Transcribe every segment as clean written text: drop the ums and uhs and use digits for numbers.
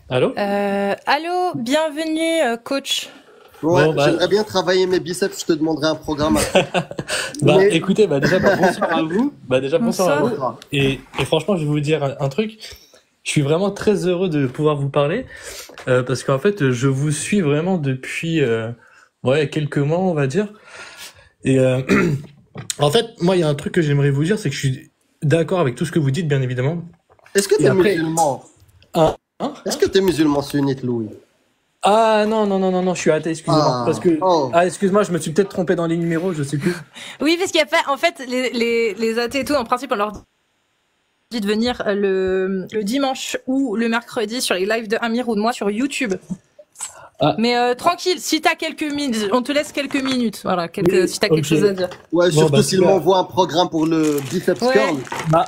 Allô? Allô, bienvenue, coach. Ouais, Bon, bah, j'aimerais bien travailler mes biceps, je te demanderai un programme après. Mais, écoutez, déjà, bonsoir à vous. Déjà, bonsoir à vous. Bonsoir. bonsoir. Et franchement, je vais vous dire un truc. Je suis vraiment très heureux de pouvoir vous parler, parce qu'en fait, je vous suis vraiment depuis, ouais, quelques mois, on va dire. Et, en fait, moi, il y a un truc que j'aimerais vous dire, c'est que je suis d'accord avec tout ce que vous dites, bien évidemment. Est-ce que Et t'es après, musulman? hein? Est-ce que t'es musulman sunnite, Louis? Ah non, non, non, non, non, je suis athée, excusez-moi. Parce Ah, que, oh. ah, excuse-moi, je me suis peut-être trompé dans les numéros, je sais plus. Oui, parce qu'il y a pas, en fait, les athées et tout, en principe, on leur dit de venir le dimanche ou le mercredi sur les lives de Amir ou de moi sur YouTube. Ah, Mais tranquille, si t'as quelques minutes, on te laisse quelques minutes, voilà, oui, si t'as quelque ok. chose à dire. Ouais, Bon, surtout bah, s'il super. m'envoie un programme pour le biceps Ouais, curl.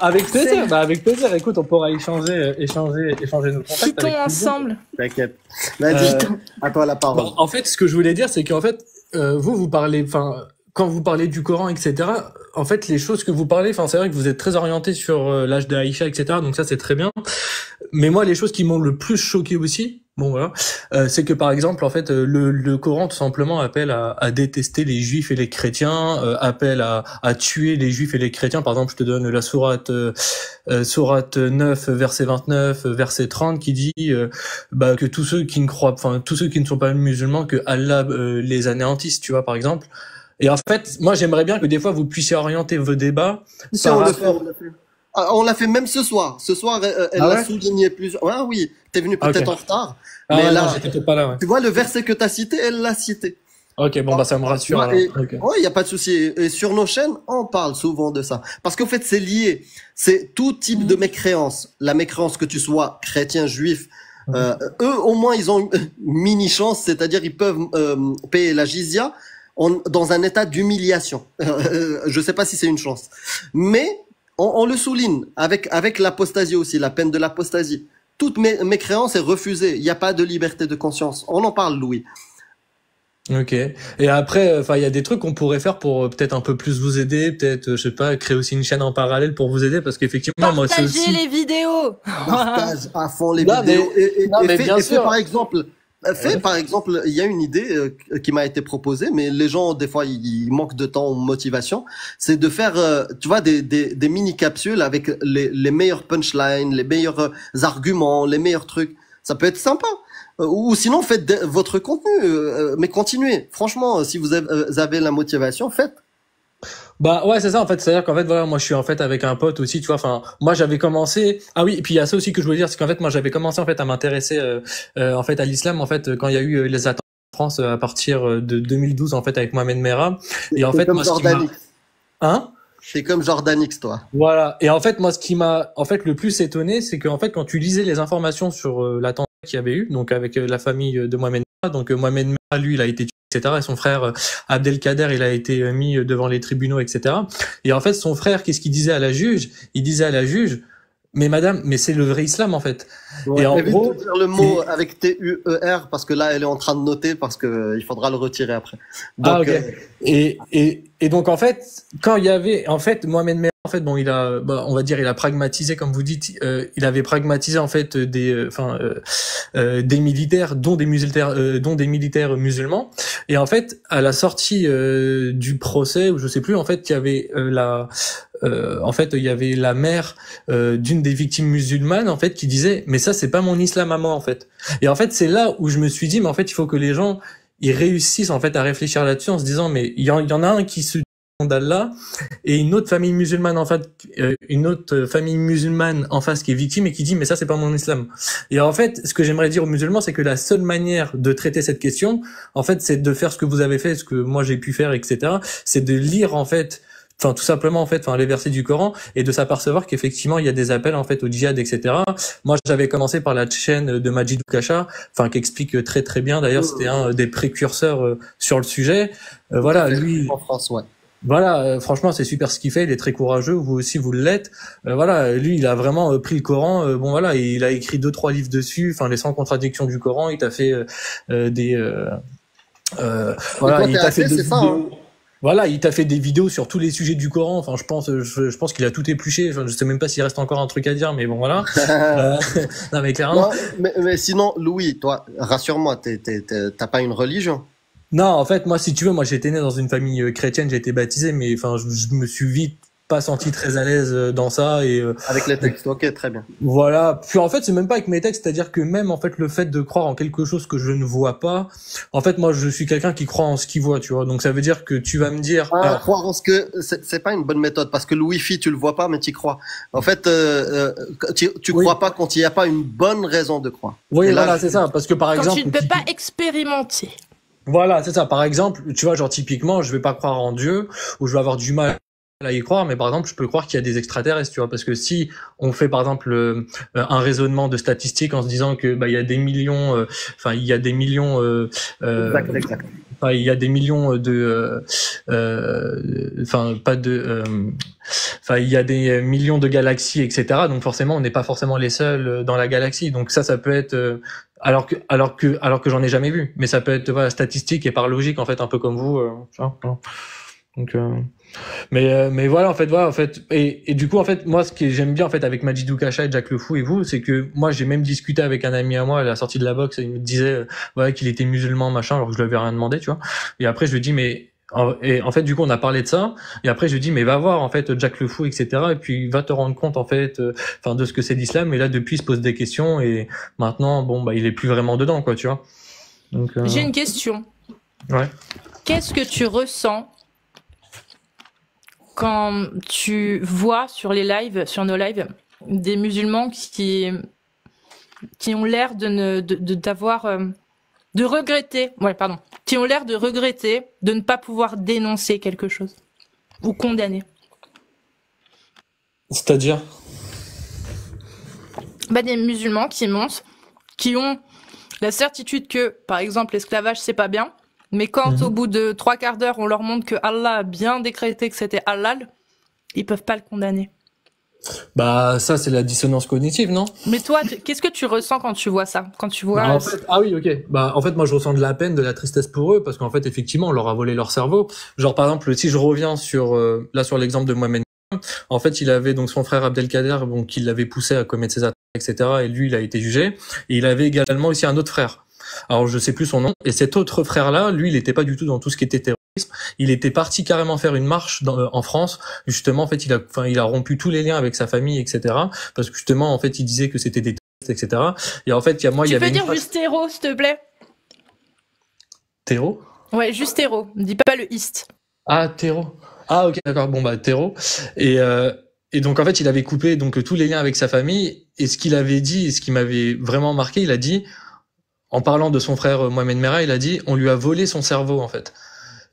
Avec plaisir, c'est avec plaisir. Écoute, on pourra échanger nos contacts cheatons avec plaisir. ensemble. T'inquiète. Vas-y, Euh, à toi la parole. en fait, ce que je voulais dire, c'est qu'en fait, vous parlez, enfin, quand vous parlez du Coran, etc., en fait, les choses que vous parlez, enfin, c'est vrai que vous êtes très orienté sur l'âge de Aïcha, etc., donc ça, c'est très bien. Mais moi, les choses qui m'ont le plus choqué aussi, bon voilà, c'est que par exemple, en fait, le Coran tout simplement appelle à détester les Juifs et les chrétiens, appelle à tuer les Juifs et les chrétiens. Par exemple, je te donne la sourate 9, verset 29, verset 30, qui dit que tous ceux qui ne croient, enfin tous ceux qui ne sont pas musulmans, que Allah les anéantisse, tu vois, par exemple. Et en fait, moi, j'aimerais bien que des fois vous puissiez orienter vos débats Si par on le fait, on rapport. le fait. Ah, on l'a fait même ce soir. Ce soir, elle Ah l'a ouais? souligné plusieurs. Ah oui, t'es venu Ah, ok. peut-être en retard, Ah mais ouais, non, là, j'étais peut-être pas là, ouais. tu vois le verset que t'as cité, elle l'a cité. Ok, bon, bah, ça me Tu rassure vois, alors. et Ok. ouais, il y a pas de souci. Et sur nos chaînes, on parle souvent de ça, parce qu'en fait, c'est lié. C'est tout type de mécréance. La mécréance, que tu sois chrétien, juif, Mhm. eux, au moins, ils ont une mini chance, c'est-à-dire ils peuvent payer la jizya dans un état d'humiliation. Je sais pas si c'est une chance, mais on le souligne avec l'apostasie aussi, la peine de l'apostasie. Toute mécréance est refusée. Il n'y a pas de liberté de conscience. On en parle, Louis. Ok. Et après, enfin, il y a des trucs qu'on pourrait faire pour peut-être un peu plus vous aider, peut-être, je sais pas, créer aussi une chaîne en parallèle pour vous aider, parce qu'effectivement, moi, c'est Partagez aussi. les vidéos. Partage à fond les Non, mais, vidéos non, mais bien fais par sûr. exemple. Fais par exemple, il y a une idée qui m'a été proposée, mais les gens des fois ils manquent de temps ou de motivation. C'est de faire, tu vois, des mini capsules avec les meilleurs punchlines, les meilleurs arguments, les meilleurs trucs. Ça peut être sympa. Ou sinon faites votre contenu, mais continuez. Franchement, si vous avez la motivation, faites. Bah ouais, c'est ça en fait, c'est-à-dire qu'en fait voilà, moi je suis en fait avec un pote aussi, tu vois, enfin moi j'avais commencé ah oui, et puis il y a ça aussi que je voulais dire, c'est qu'en fait moi j'avais commencé en fait à m'intéresser en fait à l'islam en fait quand il y a eu les attentats en France à partir de 2012 en fait avec Mohamed Merah et en C'est fait comme moi ce qui m'a Jordanix. hein. C'est comme Jordanix, toi. Voilà. Et en fait, moi, ce qui m'a en fait le plus étonné, c'est qu'en fait, quand tu lisais les informations sur l'attentat qu'il y avait eu, donc avec la famille de Mohamed Merah, donc Mohamed Merah, lui, il a été tué, etc. Et son frère Abdelkader, il a été mis devant les tribunaux, etc. Et en fait, son frère, qu'est-ce qu'il disait à la juge? Il disait à la juge, mais madame, mais c'est le vrai islam, en fait. Et Ouais, en évite de gros, dire le mot et, avec T-U-E-R parce que là, elle est en train de noter parce que il faudra le retirer après. ah, Donc, ok. Et donc en fait, quand il y avait en fait Mohamed Merah, en fait bon il a on va dire il a pragmatisé comme vous dites, il avait pragmatisé en fait des militaires dont des militaires musulmans et en fait à la sortie du procès ou je sais plus en fait il y avait en fait il y avait la mère d'une des victimes musulmanes en fait qui disait mais ça c'est pas mon islam à moi en fait. Et en fait c'est là où je me suis dit mais en fait il faut que les gens ils réussissent en fait à réfléchir là-dessus en se disant mais il y en a un qui se dit d'Allah et une autre famille musulmane en fait une autre famille musulmane en face qui est victime et qui dit mais ça c'est pas mon islam. Et en fait ce que j'aimerais dire aux musulmans c'est que la seule manière de traiter cette question en fait c'est de faire ce que vous avez fait, ce que moi j'ai pu faire, etc. C'est de lire en fait enfin tout simplement en fait les versets du Coran et de s'apercevoir qu'effectivement il y a des appels en fait au djihad, etc. Moi j'avais commencé par la chaîne de Majid Kasha qui explique très très bien, d'ailleurs c'était un des précurseurs sur le sujet. tout à Voilà, fait. lui En France, ouais. voilà, franchement, c'est super ce qu'il fait. Il est très courageux. Vous aussi, vous l'êtes. Voilà, lui, il a vraiment pris le Coran. Bon, voilà, il a écrit 2-3 livres dessus. Enfin, les 100 contradictions du Coran. Il t'a fait des, Et voilà, toi, il t'es t'a fait athée, de, c'est ça, hein? Voilà, il t'a fait des vidéos sur tous les sujets du Coran. Enfin, je pense qu'il a tout épluché. Enfin, je sais même pas s'il reste encore un truc à dire, mais bon, voilà. Non, mais clairement. Non, mais sinon, Louis, toi, rassure-moi, t'as pas une religion? Non, en fait, moi, si tu veux, moi, j'étais né dans une famille chrétienne, j'ai été baptisé, mais enfin, je me suis vite pas senti très à l'aise dans ça et Avec les textes, ok, très bien. voilà. Puis en fait, c'est même pas avec mes textes, c'est-à-dire que même en fait le fait de croire en quelque chose que je ne vois pas, en fait, moi, je suis quelqu'un qui croit en ce qu'il voit, tu vois. Donc ça veut dire que tu vas me dire, Croire en ce que c'est pas une bonne méthode parce que le Wi-Fi tu le vois pas mais tu y crois. En fait, tu oui, crois pas quand il y a pas une bonne raison de croire. oui, Et là, voilà, c'est ça. Parce que par Quand exemple, tu ne peux pas expérimenter. voilà, c'est ça. Par exemple, tu vois, genre typiquement, je vais pas croire en Dieu ou je vais avoir du mal à y croire, mais par exemple, je peux croire qu'il y a des extraterrestres, tu vois, parce que si on fait par exemple un raisonnement de statistiques en se disant que bah il y a des millions, enfin il y a des millions, exact. enfin il y a des millions de, enfin pas de, enfin il y a des millions de galaxies, etc. Donc forcément, on n'est pas forcément les seuls dans la galaxie. Donc ça peut être alors que j'en ai jamais vu, mais ça peut être voilà, statistique et par logique en fait, un peu comme vous, tu vois. Donc mais voilà en fait et du coup en fait moi ce que j'aime bien en fait avec Majidou Kacha et Jack Le Fou et vous, c'est que moi j'ai même discuté avec un ami à moi à la sortie de la boxe et il me disait voilà qu'il était musulman machin alors que je lui avais rien demandé, tu vois. Et après je lui dis mais et en fait du coup on a parlé de ça et après je lui dis mais va voir en fait Jack Le Fou etc. et puis va te rendre compte en fait enfin de ce que c'est l'islam. Et là depuis il se pose des questions et maintenant bon bah il est plus vraiment dedans quoi, tu vois. Donc J'ai une question. Ouais. Qu'est-ce que tu ressens quand tu vois sur les lives, sur nos lives, des musulmans qui ont l'air de regretter, qui ont l'air de regretter de ne pas pouvoir dénoncer quelque chose ou condamner. C'est-à-dire Des musulmans qui ont la certitude que, par exemple, l'esclavage c'est pas bien, mais quand au bout de 3 quarts d'heure on leur montre que Allah a bien décrété que c'était halal, ils peuvent pas le condamner. Bah ça c'est la dissonance cognitive, non? Mais toi, qu'est-ce que tu ressens quand tu vois ça? Quand tu vois... Bah, en fait, ah oui, ok. Bah en fait moi je ressens de la peine, de la tristesse pour eux parce qu'en fait effectivement on leur a volé leur cerveau. Genre par exemple si je reviens sur là sur l'exemple de Mohamed, en fait il avait donc son frère Abdelkader bon qui l'avait poussé à commettre ses attaques etc. Et lui il a été jugé et il avait également aussi un autre frère. Alors je sais plus son nom et cet autre frère là, lui il était pas du tout dans tout ce qui était terrorisme. Il était parti carrément faire une marche en France. Justement, en fait, il a rompu tous les liens avec sa famille, etc. Parce que justement, en fait, il disait que c'était des terroristes, etc. Et en fait, il y avait. Tu peux dire juste terreau, s'il te plaît? Terreau? Ouais, juste terreau. Dis pas le ist. Ah, terreau. Ah, ok, d'accord. Bon, bah, terreau. Et donc, en fait, il avait coupé donc tous les liens avec sa famille. Et ce qu'il avait dit, et ce qui m'avait vraiment marqué, il a dit, en parlant de son frère Mohamed Merah, il a dit, on lui a volé son cerveau, en fait.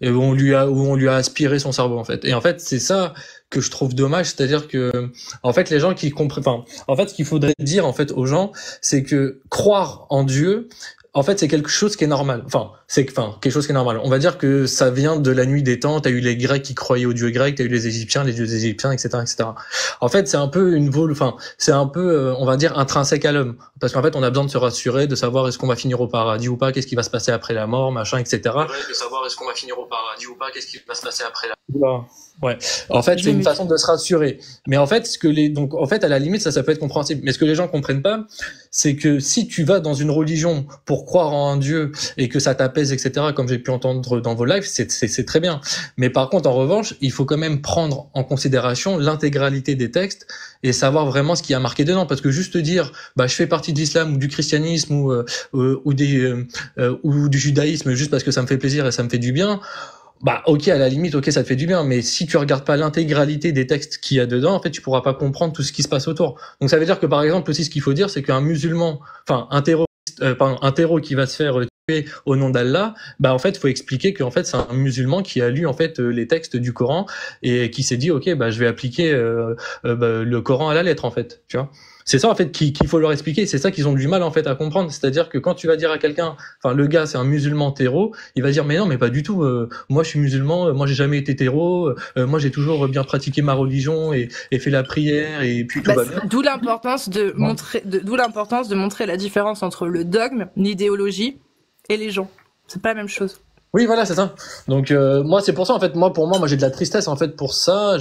Et où on lui a aspiré son cerveau en fait. Et en fait, c'est ça que je trouve dommage, c'est-à-dire que en fait les gens qui comprennent en fait ce qu'il faudrait dire en fait aux gens, c'est que croire en Dieu en fait, c'est quelque chose qui est normal. Quelque chose qui est normal. On va dire que ça vient de la nuit des temps. T'as eu les Grecs qui croyaient aux dieux grecs, t'as eu les Égyptiens, les dieux égyptiens, etc., etc. En fait, c'est un peu c'est un peu, on va dire, intrinsèque à l'homme. Parce qu'en fait, on a besoin de se rassurer, de savoir est-ce qu'on va finir au paradis ou pas, qu'est-ce qui va se passer après la mort, machin, etc. De savoir est-ce qu'on va finir au paradis ou pas, qu'est-ce qui va se passer après la mort. Ouais. En fait, c'est une façon de se rassurer. Mais en fait, à la limite, ça peut être compréhensible. Mais ce que les gens comprennent pas, c'est que si tu vas dans une religion pour croire en un Dieu et que ça t'apaise, etc., comme j'ai pu entendre dans vos lives, c'est très bien. Mais par contre, en revanche, il faut quand même prendre en considération l'intégralité des textes et savoir vraiment ce qui a marqué dedans. Parce que juste dire, je fais partie de l'islam ou du christianisme ou du judaïsme juste parce que ça me fait plaisir et ça me fait du bien, ok, à la limite, ok, ça te fait du bien, mais si tu regardes pas l'intégralité des textes qu'il y a dedans, en fait, tu pourras pas comprendre tout ce qui se passe autour. Donc ça veut dire que, par exemple, aussi, ce qu'il faut dire, c'est qu'un musulman, un terroriste qui va se faire tuer au nom d'Allah, en fait, il faut expliquer qu'en fait, c'est un musulman qui a lu, en fait, les textes du Coran et qui s'est dit, ok, je vais appliquer, le Coran à la lettre, en fait, tu vois. C'est ça en fait qu'il faut leur expliquer, c'est ça qu'ils ont du mal en fait à comprendre, c'est-à-dire que quand tu vas dire à quelqu'un, le gars c'est un musulman terreau, il va dire mais non mais pas du tout, moi je suis musulman, moi j'ai jamais été terreau, moi j'ai toujours bien pratiqué ma religion et fait la prière et puis tout va bien. D'où l'importance de montrer la différence entre le dogme, l'idéologie et les gens. C'est pas la même chose. Oui, voilà, c'est ça. Donc moi, c'est pour ça en fait. Moi, j'ai de la tristesse en fait pour ça.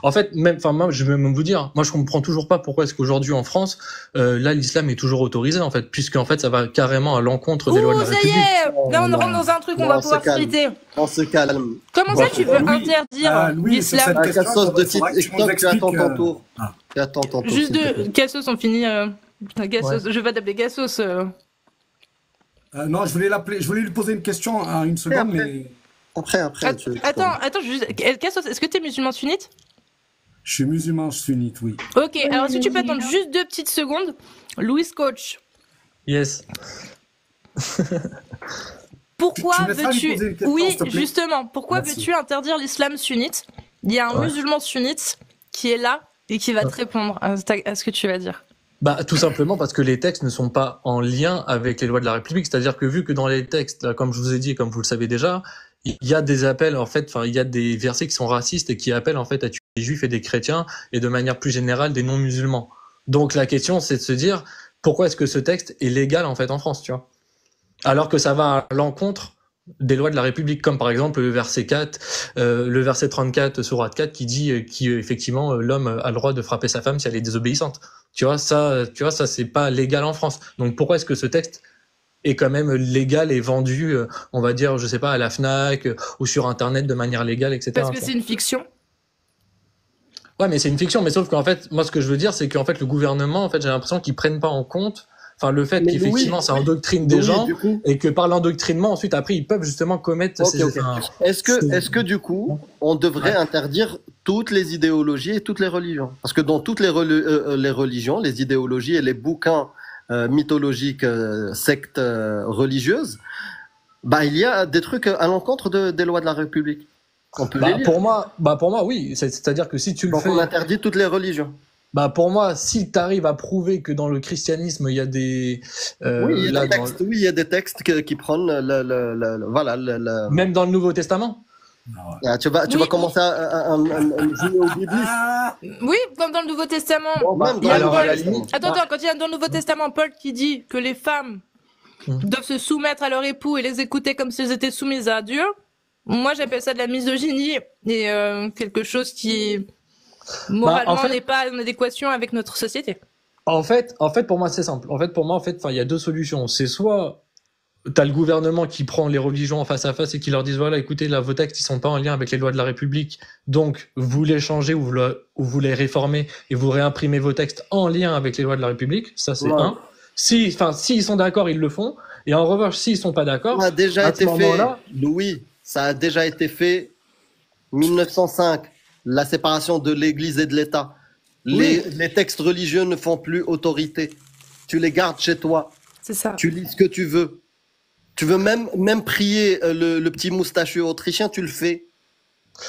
En fait, même, enfin, moi, je vais même vous dire, moi, je comprends toujours pas pourquoi est-ce qu'aujourd'hui en France, là, l'islam est toujours autorisé en fait, puisqu'en fait, ça va carrément à l'encontre des lois de la ça République. y est, là on rentre dans un truc, on va pouvoir friter. On se calme. Comment ça, tu veux interdire l'islam? Cassos de TikTok, tu attends ton tour. Tu attends ton tour. Juste de Cassos, on finit. Gassos, je vais pas t'appeler Gassos. Non, je voulais lui poser une question en une seconde, mais. Après. Attends, juste. Cassos, est-ce que t'es musulman sunnite? Je suis musulman sunnite, oui. Ok, alors si tu peux attendre juste 2 petites secondes. Louis Coach. Yes. Pourquoi Tu me laisseras lui poser une question, Oui, s'il te plaît justement. Pourquoi Merci. veux-tu interdire l'islam sunnite? Il y a un musulman sunnite qui est là et qui va te répondre à ce que tu vas dire. Bah, tout simplement parce que les textes ne sont pas en lien avec les lois de la République. C'est-à-dire que vu que dans les textes, là, comme je vous ai dit, comme vous le savez déjà, il y a des appels, en fait, enfin, il y a des versets qui sont racistes et qui appellent, en fait, à tuer des juifs et des chrétiens et de manière plus générale des non-musulmans. Donc, la question, c'est de se dire, pourquoi est-ce que ce texte est légal, en fait, en France, tu vois? Alors que ça va à l'encontre des lois de la République, comme par exemple le verset 4, le verset 34, sourate 4, qui dit effectivement, l'homme a le droit de frapper sa femme si elle est désobéissante. Tu vois, ça, c'est pas légal en France. Donc pourquoi est-ce que ce texte est quand même légal et vendu, on va dire, je sais pas, à la Fnac ou sur Internet de manière légale, etc. Parce que c'est une fiction. Ouais, mais c'est une fiction. Mais sauf qu'en fait, moi, ce que je veux dire, c'est qu'en fait, le gouvernement, en fait, j'ai l'impression qu'ils prennent pas en compte, enfin, le fait qu'effectivement, ça endoctrine des gens et que par l'endoctrinement, ensuite, après, ils peuvent justement commettre ces. Est-ce que du coup, on devrait interdire toutes les idéologies et toutes les religions? Parce que dans toutes les religions, les idéologies et les bouquins mythologiques, sectes religieuses, bah, il y a des trucs à l'encontre des lois de la République. On peut les lire. Pour moi, oui. C'est-à-dire que si tu le Donc fais. on interdit toutes les religions. Bah pour moi, si tu arrives à prouver que dans le christianisme il y a des il y a des textes qui prennent voilà même dans le Nouveau Testament. Ah, tu vas commencer à jouer au biblique. Oui, comme dans le Nouveau Testament. Attends, quand il y a dans le Nouveau Testament Paul qui dit que les femmes doivent se soumettre à leur époux et les écouter comme si elles étaient soumises à Dieu, moi j'appelle ça de la misogynie et quelque chose qui moralement n'est pas en adéquation avec notre société. En fait, pour moi, c'est simple. Pour moi, il y a 2 solutions. C'est soit t'as le gouvernement qui prend les religions en face à face et qui leur disent voilà, écoutez, là, vos textes, ils sont pas en lien avec les lois de la République, donc vous les changez ou vous les réformez et vous réimprimez vos textes en lien avec les lois de la République. Ça, c'est un. S'ils sont d'accord, ils le font. Et en revanche, s'ils sont pas d'accord, ça a déjà été fait. Louis, ça a déjà été fait. 1905. La séparation de l'Église et de l'État. Les textes religieux ne font plus autorité. Tu les gardes chez toi. C'est ça. Tu lis ce que tu veux. Tu veux même prier le petit moustachu autrichien, tu le fais.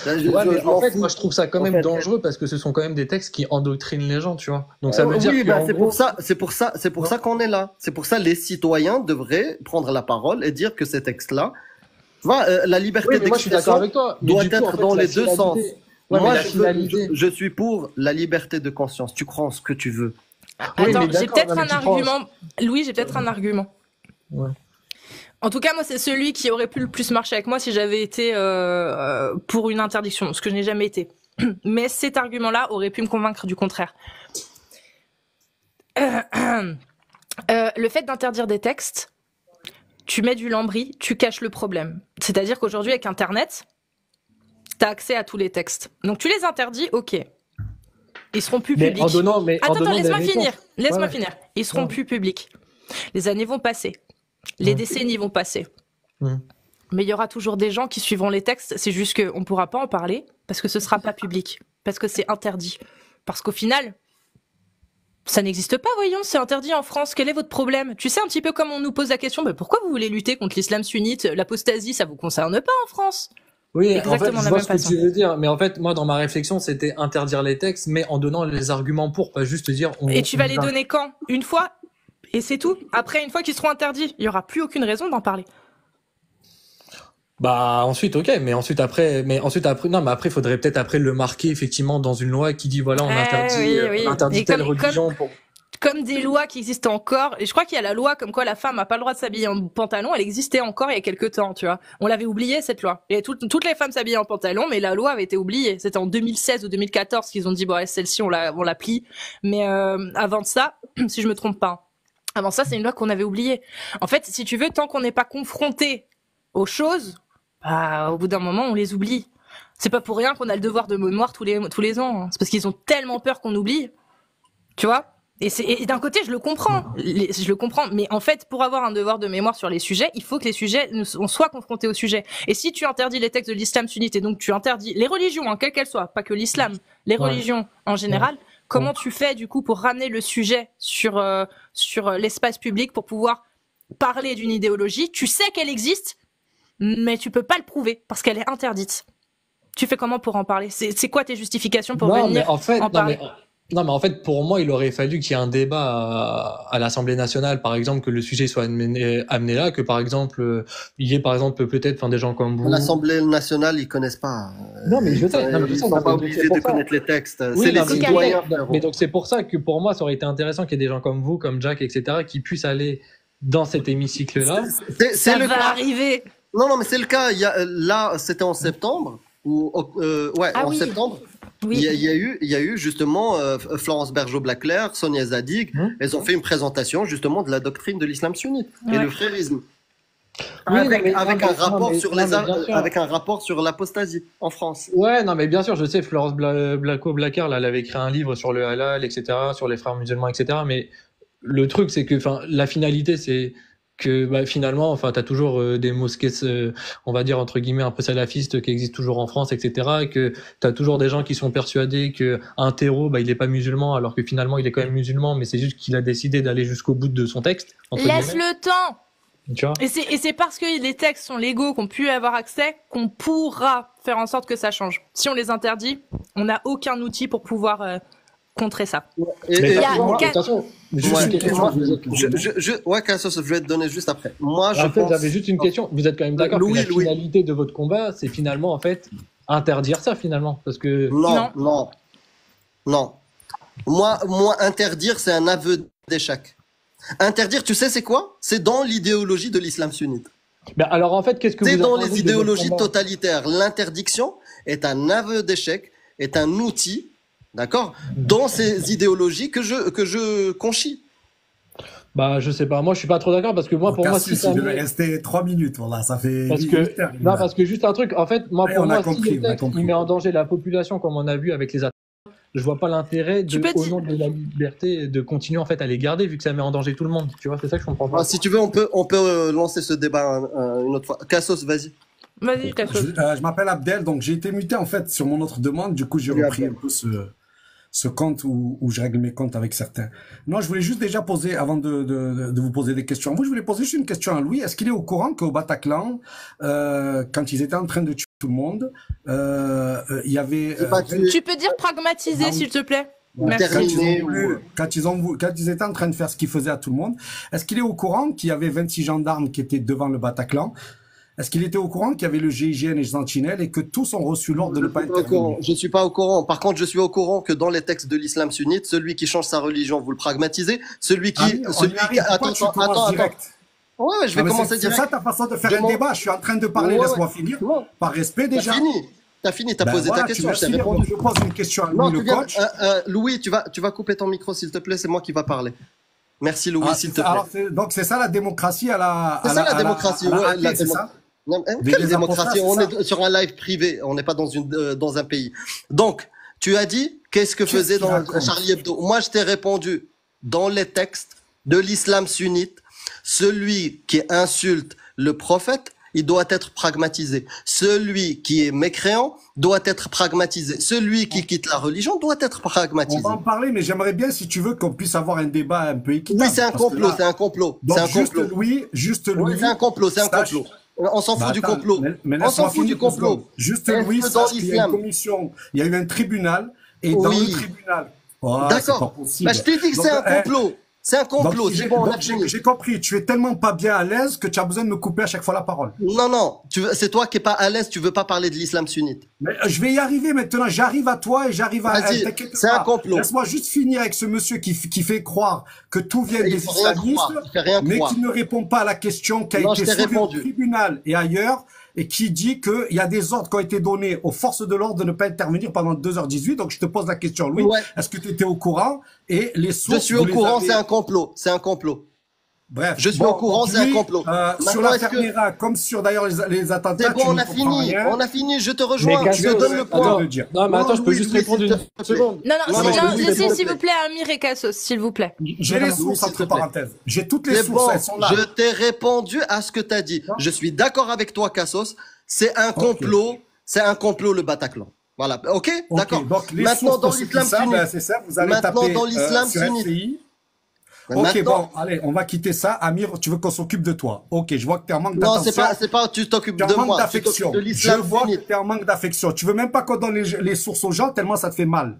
Moi je trouve ça quand même dangereux parce que ce sont quand même des textes qui endoctrinent les gens, tu vois. Donc ça veut dire c'est pour ça qu'on est là. C'est pour ça que les citoyens devraient prendre la parole et dire que ces textes-là, tu vois, la liberté d'expression doit être dans les 2 sens. Moi, je suis pour la liberté de conscience. Tu crois en ce que tu veux. Attends, j'ai peut-être un argument. Louis, j'ai peut-être un argument. Ouais. En tout cas, moi, c'est celui qui aurait pu le plus marcher avec moi si j'avais été pour une interdiction, ce que je n'ai jamais été. Mais cet argument-là aurait pu me convaincre du contraire. Le fait d'interdire des textes, tu mets du lambris, tu caches le problème. C'est-à-dire qu'aujourd'hui, avec Internet, t'as accès à tous les textes. Donc tu les interdis, ok. Ils seront plus publics. Attends, laisse-moi finir. Laisse-moi finir. Ils seront plus publics. Les années vont passer. Les décennies vont passer. Mais il y aura toujours des gens qui suivront les textes. C'est juste qu'on ne pourra pas en parler parce que ce ne sera pas public. Parce que c'est interdit. Parce qu'au final, ça n'existe pas, voyons. C'est interdit en France. Quel est votre problème? Tu sais, un petit peu comme on nous pose la question, mais pourquoi vous voulez lutter contre l'islam sunnite? L'apostasie, ça ne vous concerne pas en France? Oui, exactement en fait, je vois ce que tu veux dire, mais en fait, moi, dans ma réflexion, c'était interdire les textes, mais en donnant les arguments pour, pas juste dire. Et tu vas les donner quand? Une fois? Et c'est tout. Après, une fois qu'ils seront interdits, il y aura plus aucune raison d'en parler. Bah ensuite, ok, mais ensuite après, il faudrait peut-être après le marquer effectivement dans une loi qui dit voilà, on interdit telle religion. comme des lois qui existent encore. Et je crois qu'il y a la loi comme quoi la femme a pas le droit de s'habiller en pantalon. Elle existait encore il y a quelques temps, tu vois. On l'avait oublié, cette loi. Et toutes les femmes s'habillaient en pantalon, mais la loi avait été oubliée. C'était en 2016 ou 2014 qu'ils ont dit, bon, ouais, celle-ci, on la plie. Mais avant de ça, si je me trompe pas, avant ça, c'est une loi qu'on avait oubliée. En fait, si tu veux, tant qu'on n'est pas confronté aux choses, bah, au bout d'un moment, on les oublie. C'est pas pour rien qu'on a le devoir de mémoire tous les ans. C'est parce qu'ils ont tellement peur qu'on oublie. Tu vois? Et d'un côté, je le comprends. Je le comprends. Mais en fait, pour avoir un devoir de mémoire sur les sujets, il faut que les sujets, on soit confrontés aux sujets. Et si tu interdis les textes de l'islam sunnite, et donc tu interdis les religions, hein, quelles qu'elles soient, pas que l'islam, les religions en général, comment tu fais, du coup, pour ramener le sujet sur l'espace public pour pouvoir parler d'une idéologie? Tu sais qu'elle existe, mais tu peux pas le prouver parce qu'elle est interdite. Tu fais comment pour en parler? C'est quoi tes justifications pour venir en parler? Non, mais en fait, pour moi, il aurait fallu qu'il y ait un débat à l'Assemblée nationale, par exemple, que le sujet soit amené là, que par exemple, il y ait par exemple peut-être des gens comme vous. L'Assemblée nationale, ils connaissent pas. Non, mais je sais. Ils sont pas obligés de connaître les textes. Oui, c'est les citoyens. Mais donc c'est pour ça que pour moi, ça aurait été intéressant qu'il y ait des gens comme vous, comme Jack, etc., qui puissent aller dans cet hémicycle-là. Ça va arriver. Non, mais c'est le cas. Là, c'était en septembre. En septembre. Oui. Il y a eu justement Florence Bergeau-Blaclair, Sonia Zadig. Elles ont fait une présentation justement de la doctrine de l'islam sunnite et le frérisme. Avec un rapport sur l'apostasie en France. Ouais, non, mais bien sûr, je sais, Florence Bergeau-Blaclair, elle avait écrit un livre sur le halal, etc., sur les frères musulmans, etc. Mais le truc, c'est que, la finalité, c'est que finalement, t'as toujours des mosquées, on va dire entre guillemets un peu salafistes qui existent toujours en France, etc. Et que t'as toujours des gens qui sont persuadés que un terreau, il est pas musulman, alors que finalement il est quand même musulman, mais c'est juste qu'il a décidé d'aller jusqu'au bout de son texte. Laisse le temps. Tu vois. Et c'est parce que les textes sont légaux, qu'on peut y avoir accès, qu'on pourra faire en sorte que ça change. Si on les interdit, on n'a aucun outil pour pouvoir contrer ça. Kassos, je vais te donner juste après. Moi, j'avais juste une question. Vous êtes quand même d'accord que la finalité de votre combat, c'est finalement, interdire ça, finalement, parce que... Non. Moi, interdire, c'est un aveu d'échec. Interdire, tu sais, c'est quoi? C'est dans l'idéologie de l'islam sunnite. Alors, en fait, qu'est-ce que c'est dans les idéologies totalitaires. L'interdiction est un aveu d'échec, est un outil, d'accord, dans ces idéologies que je conchis. Je sais pas. Moi, je suis pas trop d'accord parce que moi, pour moi, si ça devait rester 3 minutes, voilà, ça fait. Parce que juste un truc. En fait, moi, pour moi, si le texte il met en danger la population, comme on a vu avec les attaques, je vois pas l'intérêt au nom de la liberté de continuer à les garder vu que ça met en danger tout le monde. Tu vois, c'est ça que je comprends pas. Si tu veux, on peut lancer ce débat une autre fois. Kassos, vas-y. Vas-y, Kassos. Je m'appelle Abdel, donc j'ai été muté en fait sur mon autre demande. Du coup, j'ai repris un peu ce compte où je règle mes comptes avec certains. Non, je voulais juste déjà poser, avant de vous poser des questions. Vous, je voulais poser juste une question à Louis. Est-ce qu'il est au courant qu'au Bataclan, quand ils étaient en train de tuer tout le monde, il y avait... Tu peux dire pragmatiser, s'il te plaît? Merci. Quand ils étaient en train de faire ce qu'ils faisaient à tout le monde, est-ce qu'il est au courant qu'il y avait 26 gendarmes qui étaient devant le Bataclan? Est-ce qu'il était au courant qu'il y avait le GIGN et les sentinelles et que tous ont reçu l'ordre de ne pas intervenir? Je suis pas au courant. Par contre, je suis au courant que dans les textes de l'islam sunnite, celui qui change sa religion, vous le pragmatisez. Celui qui, attends. Ouais, je vais commencer direct. C'est ça ta façon de faire un débat. Je suis en train de parler, laisse-moi finir. Par respect déjà. T'as fini, t'as posé ta question, je t'ai répondu. Je pose une question à Louis, le coach. Louis, tu vas couper ton micro, s'il te plaît, c'est moi qui va parler. Merci Louis, s'il te plaît. Alors, donc c'est ça la démocratie C'est ça la démocratie, c'est ça. Quelle démocratie? On est sur un live privé, on n'est pas dans un pays. Donc, tu as dit, qu'est-ce que faisait dans Charlie Hebdo? Moi, je t'ai répondu, dans les textes de l'islam sunnite, celui qui insulte le prophète, il doit être pragmatisé. Celui qui est mécréant doit être pragmatisé. Celui qui quitte la religion doit être pragmatisé. On va en parler, mais j'aimerais bien, si tu veux, qu'on puisse avoir un débat un peu équitable. Oui, c'est un complot, Donc, juste Louis. C'est un complot. On s'en fout du complot. On s'en fout du complot. Juste Louis, sache qu'il y a une commission, il y a eu un tribunal, et dans le tribunal. D'accord. Je t'ai dit que c'est un complot. C'est un Donc, complot. C'est bon, on a donc, fini. j'ai compris. Tu es tellement pas bien à l'aise que tu as besoin de me couper à chaque fois la parole. Non, non, c'est toi qui es pas à l'aise, tu veux pas parler de l'islam sunnite. Mais je vais y arriver maintenant. J'arrive à toi et j'arrive à... Vas-y, t'inquiète c'est pas. un complot. Laisse-moi juste finir avec ce monsieur qui fait croire que tout vient Il des faut rien islamistes, croire, il fait rien mais croire. qui ne répond pas à la question qui a Non, été je t'ai soulevée au répondu. tribunal et ailleurs, et qui dit qu'il y a des ordres qui ont été donnés aux forces de l'ordre de ne pas intervenir pendant 2h18. Donc, je te pose la question, Louis. Ouais. Est-ce que tu étais au courant? Et les sources, Je suis au vous les courant, avez- c'est un complot. C'est un complot. Bref. Je suis au courant, c'est un complot. Sur Maintenant, la est-ce que- Fermera, comme sur d'ailleurs les attentats, C'est bon, tu on ne a comprends fini. rien. On a fini, je te rejoins. Mais Je te Cassos, donne le attends, point. de dire. Non, mais attends, je peux Louis, juste Louis, répondre s'il une te plaît. seconde. Non, Non, non, mais non, Louis, laissez s'il te s'il vous plaît. plaît Amir et Cassos, s'il vous plaît. J'ai les Louis, sources, s'il entre te plaît. parenthèses. J'ai toutes les C'est sources, bon, elles sont là. je t'ai répondu à ce que tu as dit. Je suis d'accord avec toi, Cassos. C'est un complot. C'est un complot, le Bataclan. Voilà. Ok, Ok, d'accord. donc les Maintenant, sources, dans pour ceux qui l'islam savent, sunnite. c'est ça, vous allez Maintenant, taper dans l'islam sur sunnite. FCI. Ok, Maintenant, bon, allez, on va quitter ça. Amir, tu veux qu'on s'occupe de toi. Ok, je vois que tu es en manque non, d'attention. c'est pas, tu t'occupes Tu es de en manque moi. Tu d'affection. t'occupes de Je l'islam vois que sunnite. tu es en manque d'affection. Tu veux même pas qu'on donne les sources aux gens tellement ça te fait mal.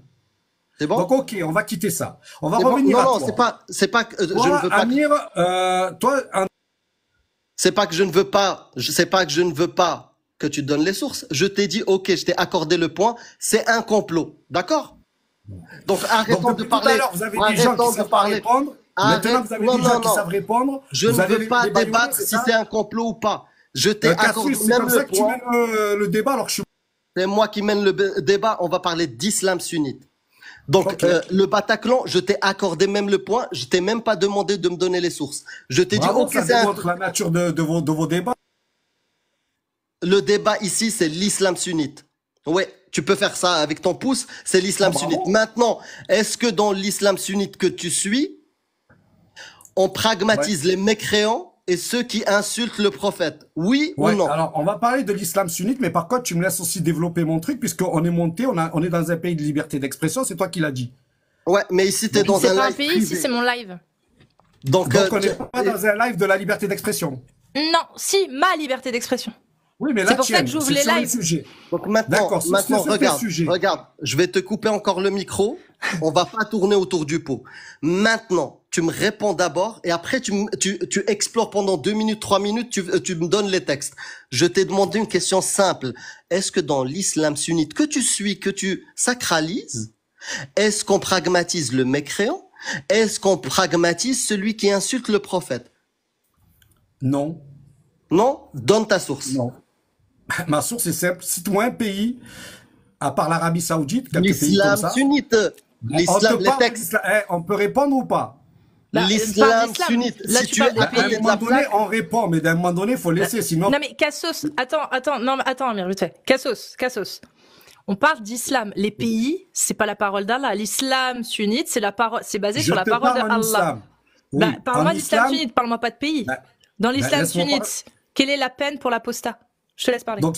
C'est bon? Donc, ok, on va quitter ça. On va C'est bon? revenir Non, à non, toi. c'est pas, je Toi, ne veux pas. Amir, toi, C'est pas que je ne veux pas, c'est pas que je ne veux pas que tu donnes les sources. Je t'ai dit, ok, je t'ai accordé le point, c'est un complot. D'accord? Donc, arrêtons donc, de depuis tout à parler. l'heure, vous avez des gens qui Arrêtons de savent pas parler. répondre. Maintenant, vous avez Non, des gens non, qui non. savent répondre. Je Vous ne allez veux pas les bâillonner, débattre c'est si ça c'est un complot ou pas. Je t'ai accordé Cassus, c'est même comme ça le que tu point. mènes le débat alors que je suis... C'est moi qui mène le débat. On va parler d'islam sunnite. Donc, Ok. le Bataclan, je t'ai accordé même le point. Je t'ai même pas demandé de me donner les sources. Je t'ai dit, Bravo, ok, ça c'est un... démontre la nature de vos débats. Le débat ici, c'est l'islam sunnite. Ouais, tu peux faire ça avec ton pouce, c'est l'islam Ah, bravo. sunnite. Maintenant, est-ce que dans l'islam sunnite que tu suis, on pragmatise les mécréants et ceux qui insultent le prophète? Oui Ouais, ou non? alors on va parler de l'islam sunnite, mais par contre, tu me laisses aussi développer mon truc, puisqu'on est monté, on est dans un pays de liberté d'expression, c'est toi qui l'as dit. Ouais, mais ici, t'es dans C'est un pas un live pays, privé. ici c'est mon live. Donc, Donc on n'est pas dans un live de la liberté d'expression. Non, si, ma liberté d'expression. Oui, mais C'est la pour ça tienne, que j'ouvre c'est les sur le lives. sujet. Donc maintenant, D'accord, sur ce regarde, sujet. regarde, je vais te couper encore le micro. On va pas tourner autour du pot. Maintenant, tu me réponds d'abord et après tu explores pendant 2 minutes, 3 minutes, tu me donnes les textes. Je t'ai demandé une question simple. Est-ce que dans l'islam sunnite que tu suis, que tu sacralises, est-ce qu'on pragmatise le mécréant? Est-ce qu'on pragmatise celui qui insulte le prophète? Non, Non? Donne ta source. non. Ma source est simple. Cite-moi un pays, à part l'Arabie Saoudite, quelques pays comme L'islam ça. sunnite. L'islam, les textes. On peut répondre ou pas? Bah, L'islam parle d'islam. sunnite. Là, Si tu tu es parles des à À pays. un côté de moment la donné, plaque, on répond, mais d'un moment donné, il faut laisser, sinon... Non mais Cassos, attends Amir. On parle d'islam. Les pays, c'est pas la parole d'Allah. L'islam sunnite, c'est basé Je sur la te parole parle en d'Allah. islam. Bah, Oui, parle-moi en d'islam islam, sunnite, parle-moi pas de pays. bah, Dans l'islam laisse-moi sunnite, quelle est la peine pour l'apostat? Je te laisse parler. donc,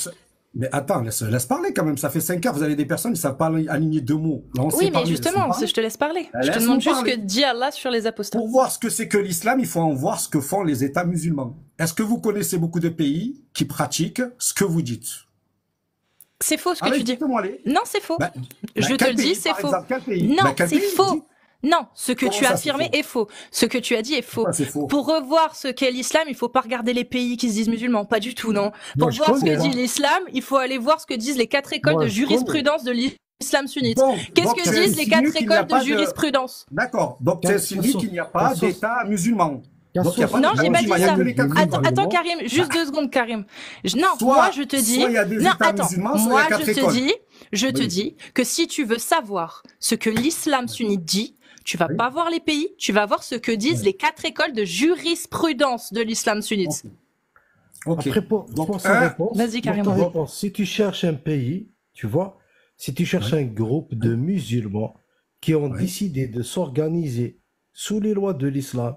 mais attends, laisse parler quand même. Ça fait 5 heures, vous avez des personnes qui savent pas aligner 2 mots. Là, on sait Oui, mais parler, justement, laisse-moi parler. je te laisse parler. Bah, Je te laisse-moi demande juste parler. que dit Allah sur les apostats. Pour voir ce que c'est que l'islam, il faut en voir ce que font les États musulmans. Est-ce que vous connaissez beaucoup de pays qui pratiquent ce que vous dites? C'est faux ce que Allez, tu dis. dites-moi les. Non, c'est faux. Bah, Je te quel le dis, pays, c'est par faux. exemple, quel pays Non, Bah, quel c'est pays, faux. dis. Non, ce que Comment tu as ça, c'est affirmé faux est faux. Ce que tu as dit est faux. Pourquoi c'est faux? Pour revoir ce qu'est l'islam, il faut pas regarder les pays qui se disent musulmans, pas du tout, non. Moi, Pour je voir ce connais, que dit hein. l'islam, il faut aller voir ce que disent les 4 écoles Moi, de je jurisprudence de l'islam sunnite. Bon, Qu'est-ce donc que tu disent les insinues 4 qu'il n'y a écoles pas de jurisprudence? D'accord. Donc, tu Cassos, insinues qu'il n'y a pas Cassos. d'État musulman. Cassos. Donc, il n'y a pas Non, de j'ai pas dit musulman, il y a ça. que les quatre Attends, écoles. Attends, Karim, juste 2 secondes, Karim. Non, Soit- moi je te dis. soit il y a des Non, États attends. musulmans, soit il y a Moi 4 je te écoles. dis, Oui. dis que si tu veux savoir ce que l'islam sunnite dit, tu vas Oui. pas voir les pays, tu vas voir ce que disent les 4 écoles de jurisprudence de l'islam sunnite. Ok. Après, Donc, pour sa réponse, Vas-y, Karim. pour ta réponse, si tu cherches un pays, tu vois, si tu cherches un groupe de musulmans qui ont Oui. décidé de s'organiser sous les lois de l'islam,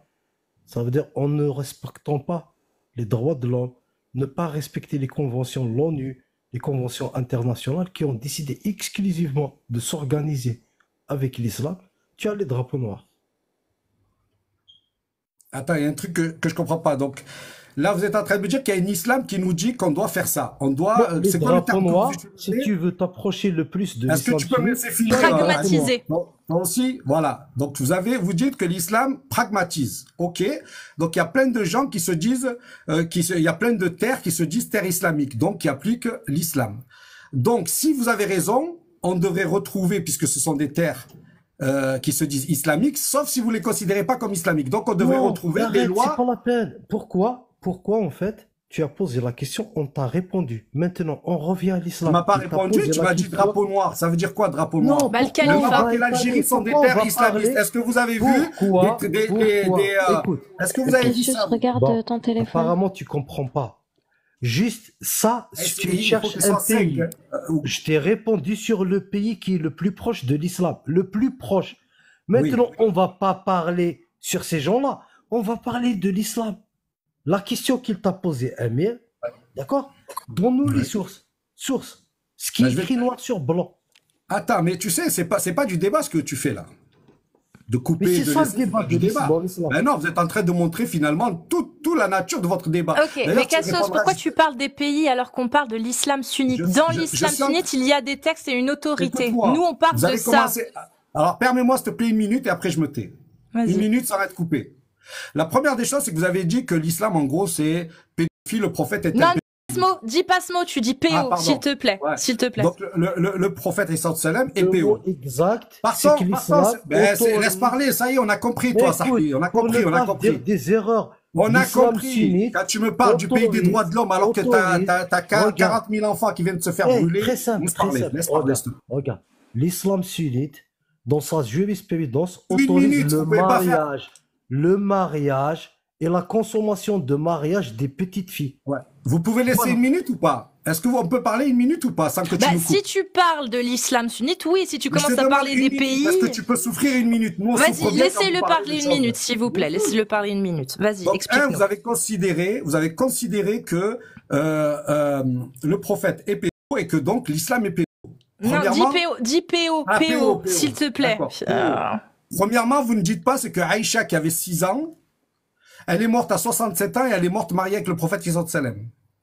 ça veut dire en ne respectant pas les droits de l'homme, ne pas respecter les conventions de l'ONU, les conventions internationales qui ont décidé exclusivement de s'organiser avec l'islam, tu as les drapeaux noirs. Attends, il y a un truc que je comprends pas. Donc, là, vous êtes en train de me dire qu'il y a un islam qui nous dit qu'on doit faire ça. On doit. Les C'est quoi le drapeaux terme que noirs, vous si utilisez? tu veux t'approcher le plus de Est-ce que l'islam tu peux me sunnite, laisser finir? Pragmatiser. Toi aussi, voilà. Donc vous dites que l'islam pragmatise. Ok. Donc il y a plein de gens qui se disent, il y a plein de terres qui se disent terres islamiques, donc qui appliquent l'islam. Donc si vous avez raison, on devrait retrouver, puisque ce sont des terres qui se disent islamiques, sauf si vous les considérez pas comme islamiques. Donc on devrait non, retrouver arrête, des lois. c'est pas la peine. Pourquoi en fait, tu as posé la question, on t'a répondu. Maintenant, on revient à Tu l'islam. m'as pas Il t'a répondu, posé tu la m'as dit question. drapeau noir. Ça veut dire quoi, drapeau Non, noir? Bah, le Le califat. Maroc et l'Algérie sont des Pourquoi on terres va islamistes. parler- Est-ce que vous avez vu Pourquoi Écoute, est-ce que vous avez vu Juste ça? regarde Bon, ton téléphone. apparemment, tu comprends pas. Juste ça, si Est-ce tu qu'il faut cherches que ce un soit pays, cinq, je t'ai répondu sur le pays qui est le plus proche de l'islam, le plus proche. Maintenant, on va pas parler sur ces gens-là, on va parler de l'islam. La question qu'il t'a posée, Amir, d'accord? Donne-nous les sources. Sources. Ce qui Bah, est je vais- écrit noir sur blanc. Attends, mais tu sais, c'est pas du débat ce que tu fais là. De couper, Mais c'est de ça le laisser, débat c'est pas du de l'islam, dans l'islam. Ben non, vous êtes en train de montrer finalement toute la nature de votre débat. Ok, D'ailleurs, mais tu Cassos, répondras pourquoi juste- tu parles des pays alors qu'on parle de l'islam sunnite? Je- Dans je- l'islam je sens- sunnite, il y a des textes et une autorité. Écoute-moi, Nous, on parle vous de avez ça. commencé- Alors, permets-moi s'il te plaît une minute et après je me tais. Une Vas-y. minute sans être coupé. La première des choses, c'est que vous avez dit que l'islam, en gros, c'est pédophile, le prophète est Non, un dis pas ce mot, tu dis PO, Ah, pardon. s'il te plaît. Ouais. S'il te plaît. Donc, le prophète sallam est Le PO. mot exact, Partons, c'est que l'islam autorise- laisse parler, ça y est, on a compris, Mais toi, écoute, Sahbi, on a pour compris, ne on a pas compris. dire des erreurs. On a l'islam compris. sunnite Quand tu me parles du pays des autorise- droits de l'homme, alors que t'as Regarde. 40 000 enfants qui viennent de se faire Eh, brûler, très simple, laisse très parler, simple. laisse parler. Regarde, regarde. L'islam sunnite, dans sa jurisprudence, Une autorise minute, le vous pouvez pas faire. mariage et la consommation de mariage des petites filles. Ouais. Vous pouvez laisser Voilà. une minute ou pas? Est-ce qu'on peut parler une minute ou pas sans que tu Bah, nous coupes? si tu parles de l'islam sunnite, oui. Si tu Mais je te commences à demande parler une des minute, pays, Est-ce que tu peux souffrir une minute? Nous, on souffre vas-y, bien quand laissez-le vous parlez parler des une choses. minute, s'il vous plaît. Laissez-le parler une minute. Vas-y, Donc, explique-nous. vous avez considéré que le prophète est pédo et que donc l'islam est pédo. Non, Premièrement- dis PO, Ah, PO, s'il te plaît. D'accord. Euh, Premièrement, vous ne dites pas, c'est que Aïcha, qui avait 6 ans, elle est morte à 67 ans et elle est morte mariée avec le prophète sallam.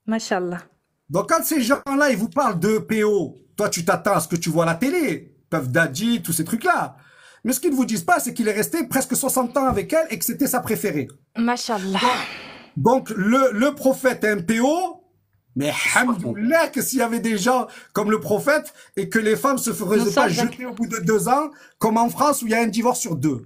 Mashallah. Donc, quand ces gens-là, ils vous parlent de PO, toi, tu t'attends à ce que tu vois à la télé, Puff Daddy, tous ces trucs-là. Mais ce qu'ils ne vous disent pas, c'est qu'il est resté presque 60 ans avec elle et que c'était sa préférée. Mashallah. Donc, le prophète est un PO, mais hamdoulilah que s'il y avait des gens comme le prophète et que les femmes se Nous feraient sommes pas jeter au bout de 2 ans, comme en France où il y a un divorce sur 2.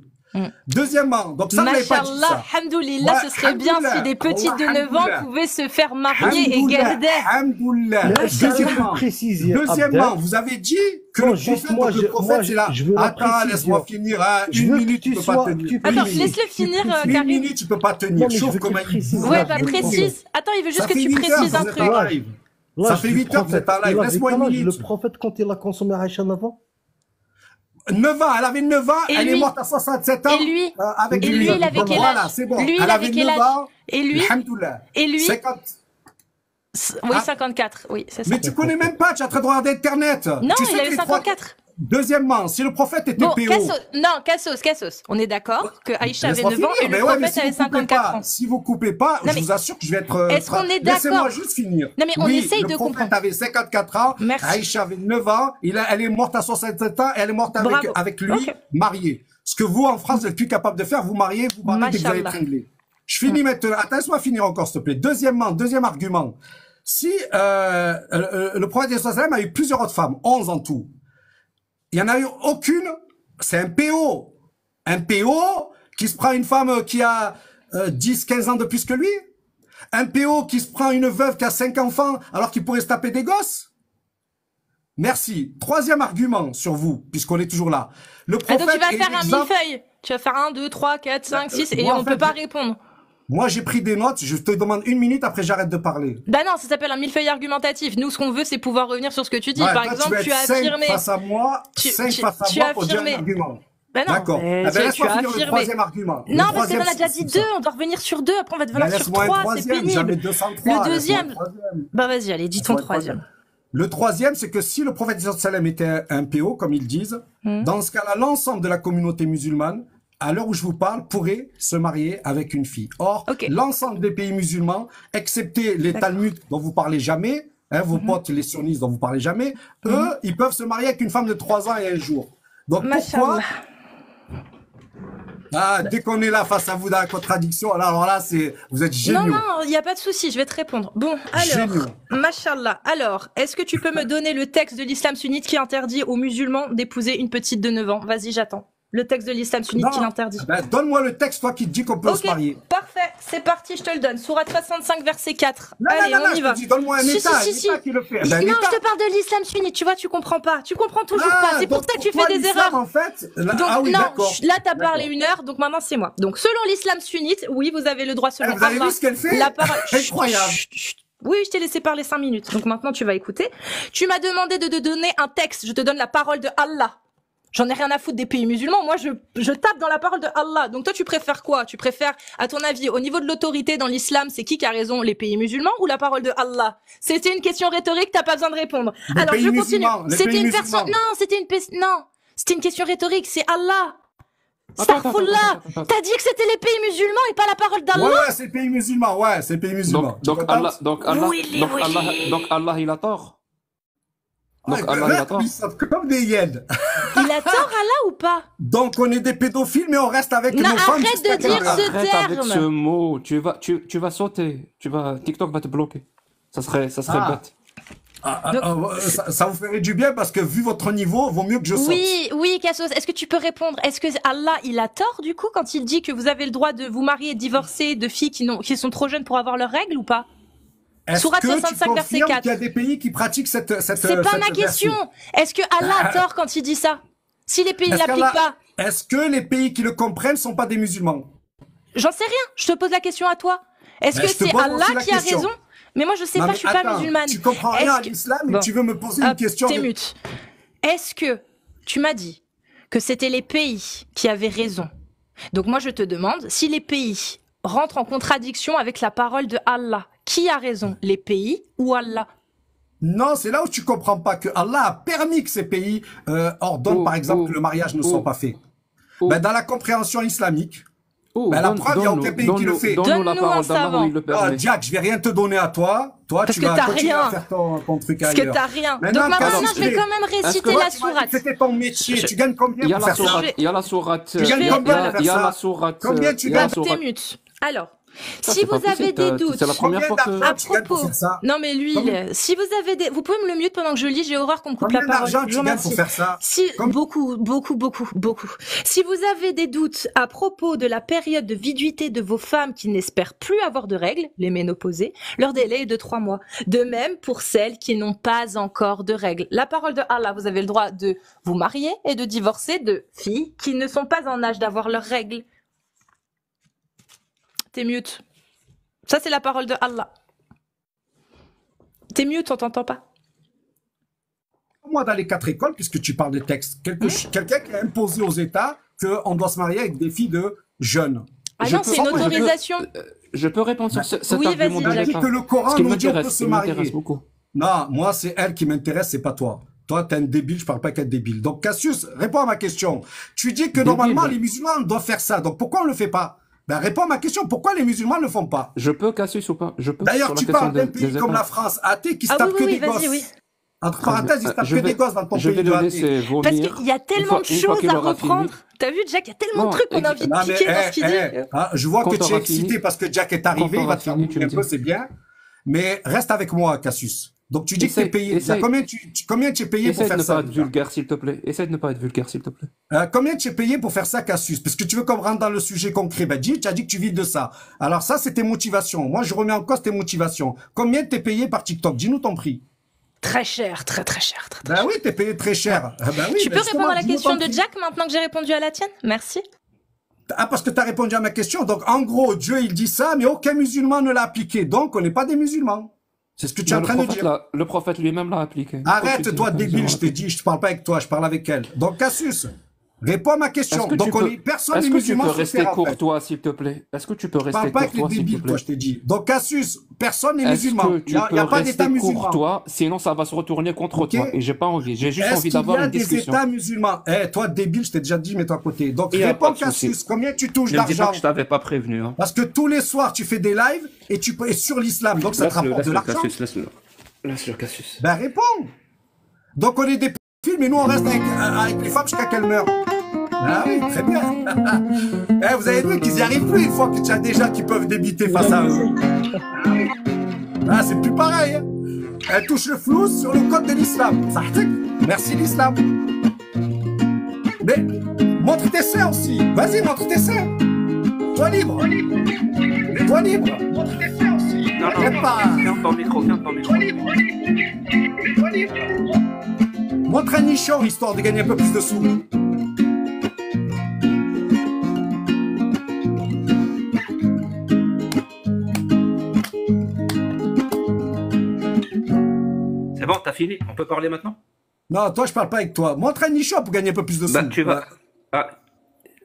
Deuxièmement, donc ça, vous n'avez pas dit Mashallah, ça. hamdoulillah, Ouais, ce serait bien si des petites de 9 ans Alhamdoulilah. pouvaient se faire marier et garder. Hamdoulilah. Mais est-ce que tu peux Deuxièmement, préciser, deuxièmement, Abdel, vous avez dit que Non, le juste prophète, moi, donc le je- prophète, moi, c'est là. je veux la Attends, précision. laisse-moi finir. Hein. Je Une veux que minute, tu tu peux sois- pas tenir. tu Une Attends, minute. laisse-le finir, Une Karim. minute, tu peux pas tenir. Non, mais je Chauffe veux comme que un tu précises. hibou. Ouais, Là, bah je vais précise. Attends, il veut juste Ça que fait tu 8 heures, précises un vous êtes truc. en live. Là, Ça je fait dis 8 heures que vous êtes en live. il avait Laisse-moi quel une âge, minute. Le prophète, quand il a consommé Aïcha 9 ans 9 ans, elle avait 9 ans, Et elle est lui morte à 67 ans. Et lui Avec Et lui, il avait quel Voilà, âge c'est bon. Lui, il elle avait avait quel 9 âge ans. Et lui Alhamdoulilah. Et lui 50. Oui, Ah. 54. Oui, c'est ça. Mais tu connais même pas, tu es en train de regarder Internet. Non, Tu sais il que avait les trois- 54. Deuxièmement, si le prophète était Bon, PO. Cassos. On est d'accord que Aïcha avait Laisse-moi 9 ans et finir. le Mais ouais, mais prophète si avait vous coupez 54 pas, ans. si vous coupez pas, Non, je mais vous assure que je vais être. est-ce qu'on est Laissez-moi d'accord juste finir. Non, mais on Oui, essaye de le prophète comprendre. avait 54 ans. Merci. Aïcha avait 9 ans. Elle est morte à 67 ans et elle est morte Bravo. avec lui, Ok. mariée. Ce que vous, en France, vous êtes plus capable de faire, vous mariez dès que vous allez Mashallah. tringler. Je finis maintenant. Attends, laisse-moi finir encore, s'il te plaît. Deuxième argument. Si le prophète sallam a eu plusieurs autres femmes, 11 en tout, il y en a eu aucune, c'est un PO. Un PO qui se prend une femme qui a 10, 15 ans de plus que lui. Un PO qui se prend une veuve qui a 5 enfants alors qu'il pourrait se taper des gosses. Merci. Troisième argument sur vous, puisqu'on est toujours là. Le Ah, prophète donc tu vas est faire un l'exemple- millefeuille. Tu vas faire 1, 2, 3, 4, 5, 6 et moi, en on fait, peut pas je- répondre. Moi, j'ai pris des notes. Je te demande une minute, après j'arrête de parler. Bah non, ça s'appelle un millefeuille argumentatif. Nous, ce qu'on veut, c'est pouvoir revenir sur ce que tu dis. Ouais, Par toi, exemple, vas tu être as cinq affirmé. face à moi, Tu- 5 tu- face à tu moi as pour dire un affirmé. argument. Bah non, D'accord. mais Eh ben, tu laisse-moi as finir le affirmé. troisième argument. Le Non, parce que troisième, on a déjà c'est dit ça. 2, on doit revenir sur 2, après on va Ben, devenir sur laisse-moi un 3, c'est troisième, pénible. jamais 203. Le laisse-moi deuxième. un troisième. Bah vas-y, allez, dis ton Laisse-moi un troisième. Le troisième, c'est que si le prophète sallam était un PO, comme ils disent, dans ce cas-là, l'ensemble de la communauté musulmane à l'heure où je vous parle, pourraient se marier avec une fille. Or, l'ensemble des pays musulmans, excepté les Talmuds dont vous parlez jamais, hein, vos potes les sunnistes dont vous parlez jamais, eux, ils peuvent se marier avec une femme de 3 ans et 1 jour. Donc pourquoi dès qu'on est là face à vous dans la contradiction, alors là, vous êtes géniaux. Non, non, il n'y a pas de souci, je vais te répondre. Bon, alors, Mashallah, alors, est-ce que tu peux me donner le texte de l'islam sunnite qui interdit aux musulmans d'épouser une petite de 9 ans? Vas-y, j'attends. Le texte de l'islam sunnite qui l'interdit. Ben, donne-moi le texte, toi, qui te dit qu'on peut se marier. Parfait, c'est parti, je te le donne. Sourate 65, verset 4. Non, Allez, non, on y va. Donne-moi un état qui le fait. Ben, non, je te parle de l'islam sunnite, tu vois, tu comprends pas. Tu comprends toujours pas. C'est pour ça que tu fais des erreurs. En fait, donc, non, là, t'as parlé 1 heure, donc maintenant, c'est moi. Donc, selon l'islam sunnite, oui, vous avez le droit selon Allah. Vous avez vu ce qu'elle fait? La parole. Incroyable. Oui, je t'ai laissé parler 5 minutes. Donc maintenant, tu vas écouter. Tu m'as demandé de te donner un texte. Je te donne la parole de Allah. J'en ai rien à foutre des pays musulmans. Moi, je tape dans la parole de Allah. Donc toi, tu préfères quoi? Tu préfères, à ton avis, au niveau de l'autorité dans l'islam, c'est qui a raison, les pays musulmans ou la parole de Allah? C'était une question rhétorique, t'as pas besoin de répondre. Alors, je continue. C'était une personne, non, c'était une question rhétorique, c'est Allah. Astaghfirullah. T'as dit que c'était les pays musulmans et pas la parole d'Allah? Ouais, c'est les pays musulmans, c'est les pays musulmans. Donc Allah, il a tort. Donc Allah, il a tort. Ils sont comme des hyènes. Il a tort, Allah, ou pas? Donc on est des pédophiles, mais on reste avec nos femmes. Arrête de dire ce terme. Arrête avec ce mot. Tu vas sauter. TikTok va te bloquer. Ça serait bête. Ça vous ferait du bien parce que vu votre niveau, vaut mieux que je saute. Oui, Kassos, est-ce que tu peux répondre? Est-ce que Allah, il a tort du coup quand il dit que vous avez le droit de vous marier et divorcer de filles qui sont trop jeunes pour avoir leurs règles ou pas? Sourate 65, verset 4. Il y a des pays qui pratiquent cette C'est pas ma question. Est-ce que Allah a tort quand il dit ça? Si les pays ne l'appliquent pas. Est-ce que les pays qui le comprennent sont pas des musulmans? J'en sais rien. Je te pose la question à toi. Est-ce que c'est Allah qui a raison? Mais moi, je sais pas, je suis pas musulmane. Tu comprends rien à l'islam et tu veux me poser une question. T'es mute. Est-ce que tu m'as dit que c'était les pays qui avaient raison? Donc moi, je te demande si les pays rentrent en contradiction avec la parole de Allah. Qui a raison, les pays ou Allah? Non, c'est là où tu comprends pas que Allah a permis que ces pays ordonnent, par exemple, que le mariage ne soit pas fait. Ben, dans la compréhension islamique, la preuve, il n'y a aucun pays qui le fait. Donne-nous un savant. Jack, je vais rien te donner à toi. Toi, tu vas continuer à faire ton truc ailleurs. Parce que t'as rien. Donc maintenant, je vais quand même réciter la sourate. C'était ton métier. Tu gagnes combien pour faire ça? Il y a la sourate. Tu gagnes combien pour faire ça? Combien tu gagnes? T'es mute. Alors. Si vous avez des doutes, c'est la première fois que à propos, non mais lui, si vous avez des, vous pouvez me le mute pendant que je lis, j'ai horreur qu'on me coupe la parole. Combien d'argent tu gagnes pour faire ça? Beaucoup. Si vous avez des doutes à propos de la période de viduité de vos femmes qui n'espèrent plus avoir de règles, les ménopausées, leur délai est de 3 mois. De même pour celles qui n'ont pas encore de règles. La parole de Allah, vous avez le droit de vous marier et de divorcer de filles qui ne sont pas en âge d'avoir leurs règles. T'es mute. Ça, c'est la parole de Allah. T'es mute, on t'entend pas. Moi, dans les 4 écoles, puisque tu parles de texte, quelqu'un qui a imposé aux États qu'on doit se marier avec des filles de jeunes. Ah non, c'est une autorisation. Je peux répondre sur cet argument de Jacques. Que le Coran nous dit qu'on peut se marier. Beaucoup. Non, moi, c'est elle qui m'intéresse, c'est pas toi. Toi, t'es un débile, je parle pas qu'un débile. Donc, Cassius, réponds à ma question. Tu dis que normalement, les musulmans doivent faire ça. Donc, pourquoi on le fait pas? Ben, réponds à ma question. Pourquoi les musulmans ne le font pas? Je peux, Cassius, ou pas? Je peux. D'ailleurs, tu parles d'un pays comme la France, athée, qui se tape que des gosses. Entre parenthèses, ils se tapent que des gosses dans ton pays de athée. Parce qu'il y a tellement de choses à reprendre. T'as vu, Jack, il y a tellement de trucs qu'on a envie de piquer dans ce qu'il dit. Je vois que tu es excité parce que Jack est arrivé, il va te faire bouger un peu, c'est bien. Mais reste avec moi, Cassius. Donc tu dis que t'es payé. Combien tu es payé pour faire ça? Essaye de ne pas être vulgaire, s'il te plaît. Essaye de ne pas être vulgaire, s'il te plaît. Combien tu es payé pour faire ça, Cassius? Parce que tu veux qu'on rentre dans le sujet concret. Ben dis, tu as dit que tu vis de ça. Alors ça, c'est tes motivations. Moi, je remets en cause tes motivations. Combien t'es payé par TikTok? Dis-nous ton prix. Très cher, très cher. Ben oui, t'es payé très cher. Ben oui, tu peux répondre à la question de Jack maintenant que j'ai répondu à la tienne? Merci. Ah, parce que tu as répondu à ma question. Donc, en gros, Dieu, il dit ça, mais aucun musulman ne l'a appliqué. Donc, on n'est pas des musulmans. C'est ce que tu es en train de dire. Le prophète lui-même l'a appliqué. Arrête, toi, débile, je t'ai dit, je te parle pas avec toi, je parle avec elle. Donc, Cassius, réponds à ma question. Donc, personne n'est musulman. Est-ce que tu peux rester courtois, s'il te plaît? Est-ce que tu peux rester courtois, s'il te plaît? Je parle pas avec les débiles, toi, je t'ai dit. Donc, Cassius, personne n'est Est-ce musulman. que Il tu n'y a, peux pas rester d'État musulman. courtois, sinon ça va se retourner contre Ok. toi. Et j'ai pas envie. J'ai juste Est-ce envie qu'il y d'avoir a une des discussion. États musulmans? Eh, toi, débile, je t'ai déjà dit, mets-toi à côté. Donc, Il y a réponds, pas de souci. Cassius, combien tu touches Ne me dis pas d'argent? que je t'avais pas prévenu. Hein. Parce que tous les soirs, tu fais des lives et tu peux, et sur l'islam. Donc, ça te Laisse-le, rapporte de laisse-le, l'argent. Cassius, laisse-le. Laisse-le, Cassius. Ben, réponds. Donc, on est des films et nous, on reste avec les femmes jusqu'à qu'elles meurent. Ah oui, très bien. Eh, vous avez vu qu'ils y arrivent plus une fois que tu as déjà qui peuvent débiter face à eux. Ah, c'est plus pareil. Hein. Elle touche le flou sur le code de l'islam. Ça, merci l'islam. Mais montre tes seins aussi. Vas-y, montre tes seins. Toi libre. Toi libre. Montre tes seins aussi. Non, T'inquiète pas. Viens ton micro, viens ton micro. Toi libre. Montre un nichon histoire de gagner un peu plus de sous. C'est bon, t'as fini. On peut parler maintenant? Non, toi, je parle pas avec toi. Montre un nichon pour gagner un peu plus de sous. Bah, tu vas. Ah,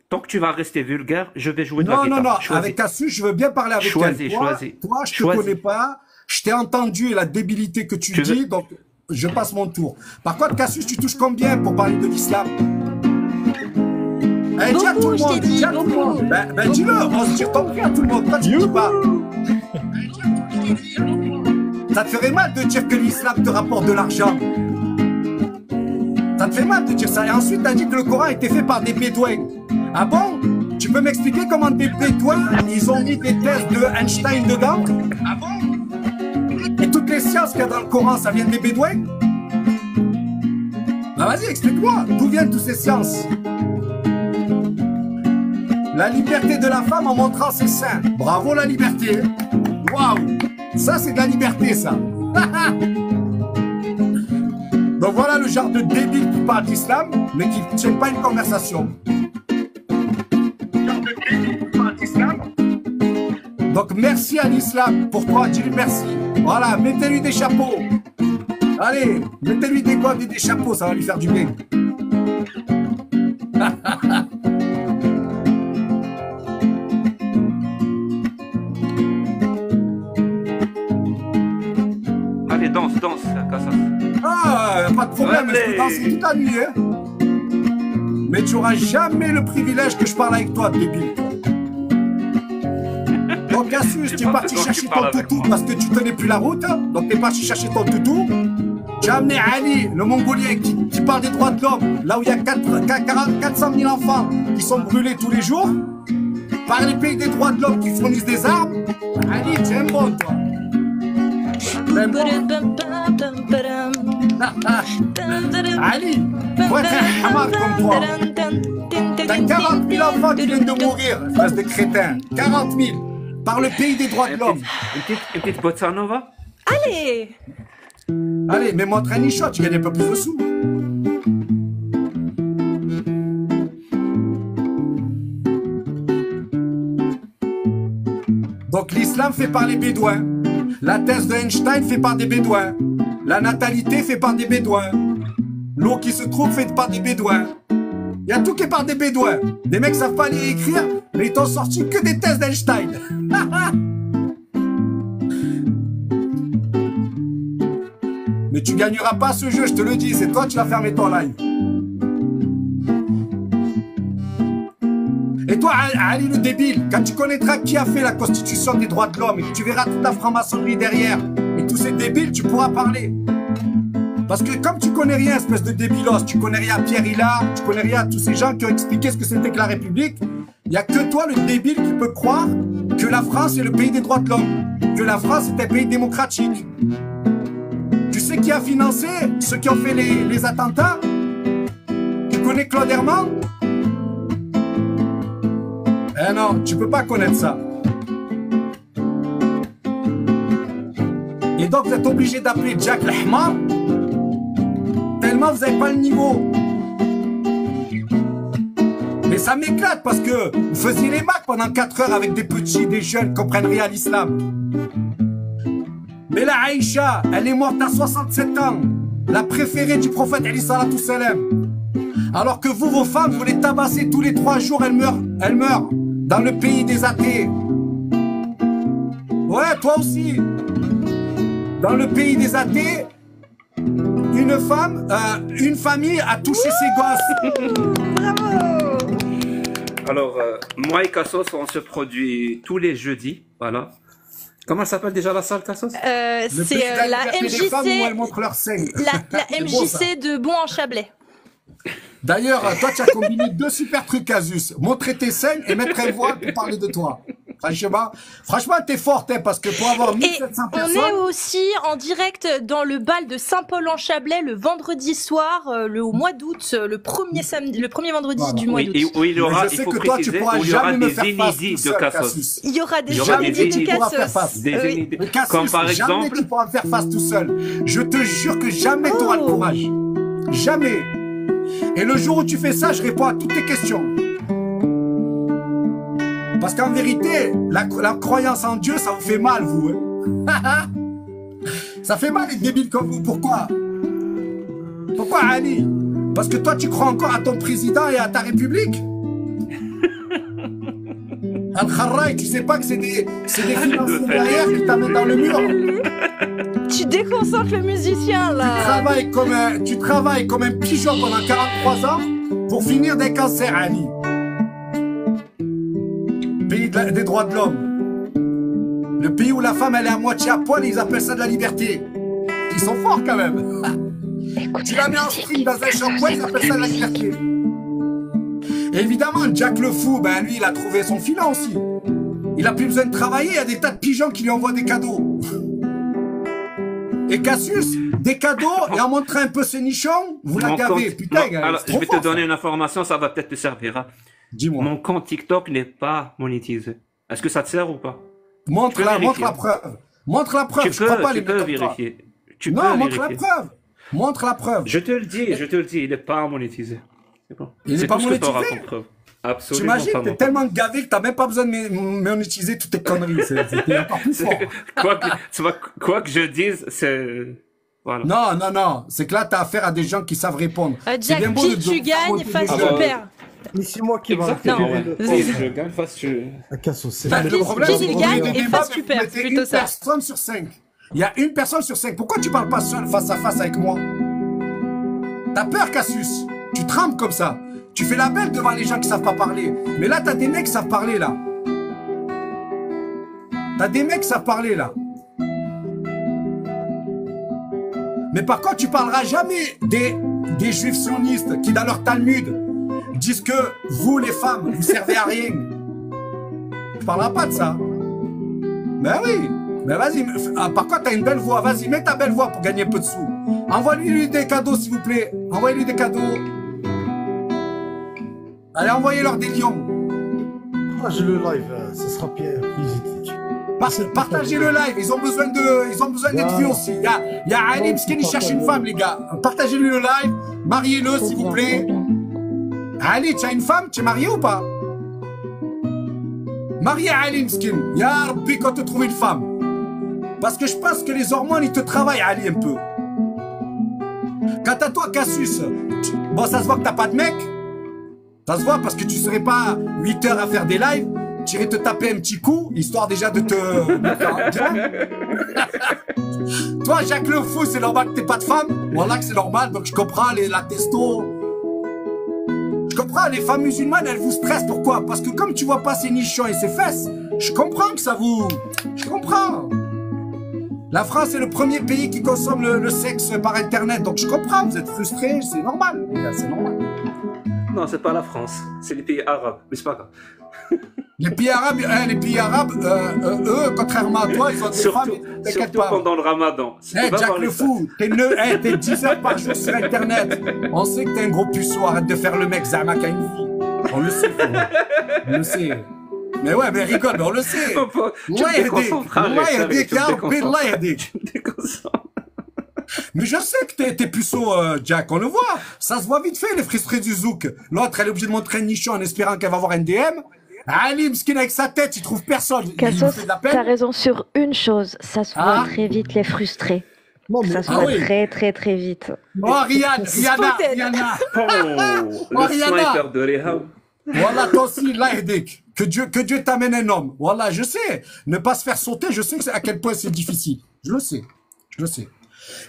tant que tu vas rester vulgaire, je vais jouer de la Non, guitare. non, non. Choisis. Avec Cassius, je veux bien parler avec Choisis, elle. Toi, choisis. toi, je te Choisis. connais pas. Je t'ai entendu et la débilité que tu Tu veux- dis, donc je passe mon tour. Par contre, Cassius, tu touches combien pour parler de l'islam? Eh, dis à tout le Beaucoup, je t'ai monde, dit, dis à tout le beaucoup. monde. Ben dis-le, on se tire ton prix à tout le monde. Toi, tu dis pas. Ça te ferait mal de dire que l'islam te rapporte de l'argent. Ça te fait mal de dire ça. Et ensuite, t'as dit que le Coran a été fait par des bédouins. Ah bon? Tu peux m'expliquer comment des bédouins, ils ont mis des thèses de Einstein dedans? Ah bon? Et toutes les sciences qu'il y a dans le Coran, ça vient des bédouins? Bah vas-y, explique-moi. D'où viennent toutes ces sciences? La liberté de la femme en montrant ses seins. Bravo la liberté. Waouh. Ça, c'est de la liberté, ça. Donc voilà le genre de débile qui parle d'islam, mais qui ne tient pas une conversation. Donc merci à l'islam pour toi, dis-lui merci. Voilà, mettez-lui des chapeaux. Allez, mettez-lui des godes et des chapeaux, ça va lui faire du bien. Allez, danse, Cassas. Ah, pas de problème, je peux Allez. danser toute la nuit, hein. Mais tu auras jamais le privilège que je parle avec toi, débile. Donc, Cassius, tu es pas parti besoin que chercher tu parles ton avec toutou moi. parce que tu tenais plus la route. Hein. Donc, tu es parti chercher ton toutou. Tu as amené Ali, le Mongolien, qui parle des droits de l'homme, là où il y a 400 000 enfants qui sont brûlés tous les jours, par les pays des droits de l'homme qui fournissent des armes. Ali, tu es un bon, toi. Tu es un bon. Ali, faut être un hamar comme toi. T'as 40 000 enfants qui viennent de mourir, espèce de crétin. 40 000. Par le pays des droits de l'homme. Une petite bossa nova? Allez. Allez, mets-moi un nichon, tu gagnes un peu plus de sous. Donc l'islam fait par les bédouins. La thèse de Einstein fait par des bédouins. La natalité fait par des bédouins. L'eau qui se trouve fait par des bédouins. Il y a tout qui est par des bédouins. Des mecs savent pas lire et écrire, mais ils t'ont sorti que des thèses d'Einstein. Mais tu gagneras pas ce jeu, je te le dis, c'est toi qui vas fermer ton live. Et toi, Ali le débile, quand tu connaîtras qui a fait la constitution des droits de l'homme et que tu verras toute la franc-maçonnerie derrière et tous ces débiles, tu pourras parler. Parce que comme tu connais rien, espèce de débilos, tu connais rien à Pierre Hillard, tu connais rien à tous ces gens qui ont expliqué ce que c'était que la République, il n'y a que toi, le débile, qui peut croire que la France est le pays des droits de l'homme, que la France est un pays démocratique. Tu sais qui a financé ceux qui ont fait les attentats? Tu connais Claude Herman? Eh non, tu peux pas connaître ça. Et donc vous êtes obligé d'appeler Jack l'Ahmar tellement vous n'avez pas le niveau. Mais ça m'éclate parce que vous faisiez les macs pendant 4 heures avec des petits, des jeunes qui comprennent rien à l'islam. Mais la Aïcha, elle est morte à 67 ans, la préférée du prophète Ali sallallahu salam. Alors que vous, vos femmes, vous les tabassez tous les 3 jours, elles meurent dans le pays des athées. Ouais, toi aussi. Dans le pays des athées, une famille a touché ses gosses. Bravo. Alors, moi et Cassos, on se produit tous les jeudis, voilà. Comment s'appelle déjà la salle, Cassos? C'est la MJC. Elles montrent leur scène. La MJC de Bon en Chablais. D'ailleurs, toi, tu as combiné 2 super trucs, Casus. Montrer tes scènes et mettre un voix pour parler de toi. Franchement, t'es forte, hein, parce que pour avoir 1700 personnes... On est aussi en direct dans le bal de Saint-Paul-en-Chablais le vendredi soir, au mois d'août, le premier vendredi du mois d'août. Où il y aura, je sais que toi, tu pourras jamais me faire face tout seul, Casus. Il y aura des inédits de Cassos. Comme par exemple... Jamais tu pourras me faire face tout seul. Je te jure que jamais tu auras le courage. Jamais. Et le jour où tu fais ça, je réponds à toutes tes questions. Parce qu'en vérité, la croyance en Dieu, ça vous fait mal, vous. Hein. Ça fait mal les débiles comme vous. Pourquoi? Pourquoi, Ali? Parce que toi, tu crois encore à ton président et à ta république? Al-Kharraï, tu sais pas que c'est des financiers derrière qui t'amènent dans le mur? Tu déconcentres le musicien, là. Tu travailles comme un pigeon pendant 43 ans pour finir d'un cancer, Ali. Pays des droits de l'homme. Le pays où la femme, elle est à moitié à poil, ils appellent ça de la liberté. Ils sont forts, quand même. Tu la mets en string dans un shampoing, ils appellent ça de la liberté. Et évidemment, Jack le fou, ben lui, il a trouvé son filon aussi. Il a plus besoin de travailler, il y a des tas de pigeons qui lui envoient des cadeaux. Et Cassius, des cadeaux, et en montrant un peu ses nichons, vous la gavez. Putain, alors, je vais te donner une information, ça va peut-être te servir. Hein. Dis-moi. Mon compte TikTok n'est pas monétisé. Est-ce que ça te sert ou pas? Montre la preuve. Montre la preuve. Tu peux vérifier. Non, montre la preuve. Montre la preuve. Je te le dis, il n'est pas monétisé. C'est bon. Il n'est pas monétisé. Absolument. T'imagines, t'es tellement gavé que t'as même pas besoin de monétiser toutes tes conneries. C'était encore plus fort. Quoi que je dise, c'est... Voilà. Non. C'est que là, t'as affaire à des gens qui savent répondre. Jack, qui tu gagnes, face tu perds. Mais c'est moi qui va je gagne face tu... Le problème, c'est qu'il gagne et face tu perds. C'est plutôt ça. Personne sur 5. Il y a une personne sur 5. Pourquoi tu parles pas seul face à face avec moi? T'as peur, Cassius? Tu trembles comme ça. Tu fais la belle devant les gens qui savent pas parler. Mais là, t'as des mecs qui savent parler, là. T'as des mecs qui savent parler, là. Mais par contre, tu parleras jamais des juifs sionistes qui, dans leur Talmud, disent que vous, les femmes, vous servez à rien. Tu parleras pas de ça. Ben oui. Ben vas-y. Par contre, t'as une belle voix. Vas-y, mets ta belle voix pour gagner un peu de sous. Envoie-lui des cadeaux, s'il vous plaît. Envoyez-lui des cadeaux. Allez, envoyez-leur des lions. Partage le live, ce sera plus vite. Partagez le live, ils ont besoin d'être vus aussi. Il y a Ali Mskin, il cherche une femme, les gars. Partagez-lui le live, mariez-le, s'il vous plaît. Ali, tu as une femme? Tu es marié ou pas? Marié Ali Mskin. Ya Rabbi, quand tu trouves une femme. Parce que je pense que les hormones, ils te travaillent, Ali, un peu. Quant à toi, Cassius, bon, ça se voit que t'as pas de mec. Ça se voit parce que tu serais pas 8 heures à faire des lives. Tu irais te taper un petit coup, histoire déjà de te... Toi, Jacques le fou, c'est normal que t'aies pas de femme. Voilà que c'est normal, donc je comprends la testo. Je comprends, les femmes musulmanes, elles vous stressent. Pourquoi? Parce que comme tu vois pas ses nichons et ses fesses, je comprends que ça vous... Je comprends. La France est le premier pays qui consomme le sexe par Internet, donc je comprends, vous êtes frustrés, c'est normal. C'est normal. Non, c'est pas la France, c'est les pays arabes, mais c'est pas grave. Les pays arabes, eux, contrairement à toi, ils ont des femmes, t'inquiète pas. Pendant le ramadan. Jack le fou, t'es 10 heures par jour sur Internet. On sait que t'es un gros puceau, arrête de faire le mec, Zama qui a une vie. On le sait, on le sait. Mais ouais, mais rigole, mais on le sait. Mais je sais que t'es puceau, Jack, on le voit. Ça se voit vite fait, les frustrés du zouk. L'autre, elle est obligée de montrer un nichon en espérant qu'elle va avoir un DM. Ali, Mskin, avec sa tête, il trouve personne. Cassos, t'as raison sur une chose. Ça se voit très vite, les frustrés. Ça se voit très, très, très vite. Oh, Rihanna. Oh, Rihanna. Sniper de Rehab. Voilà, toi aussi, là, Edik. Que Dieu t'amène un homme. Voilà, je sais. Ne pas se faire sauter, je sais à quel point c'est difficile. Je le sais. Je le sais.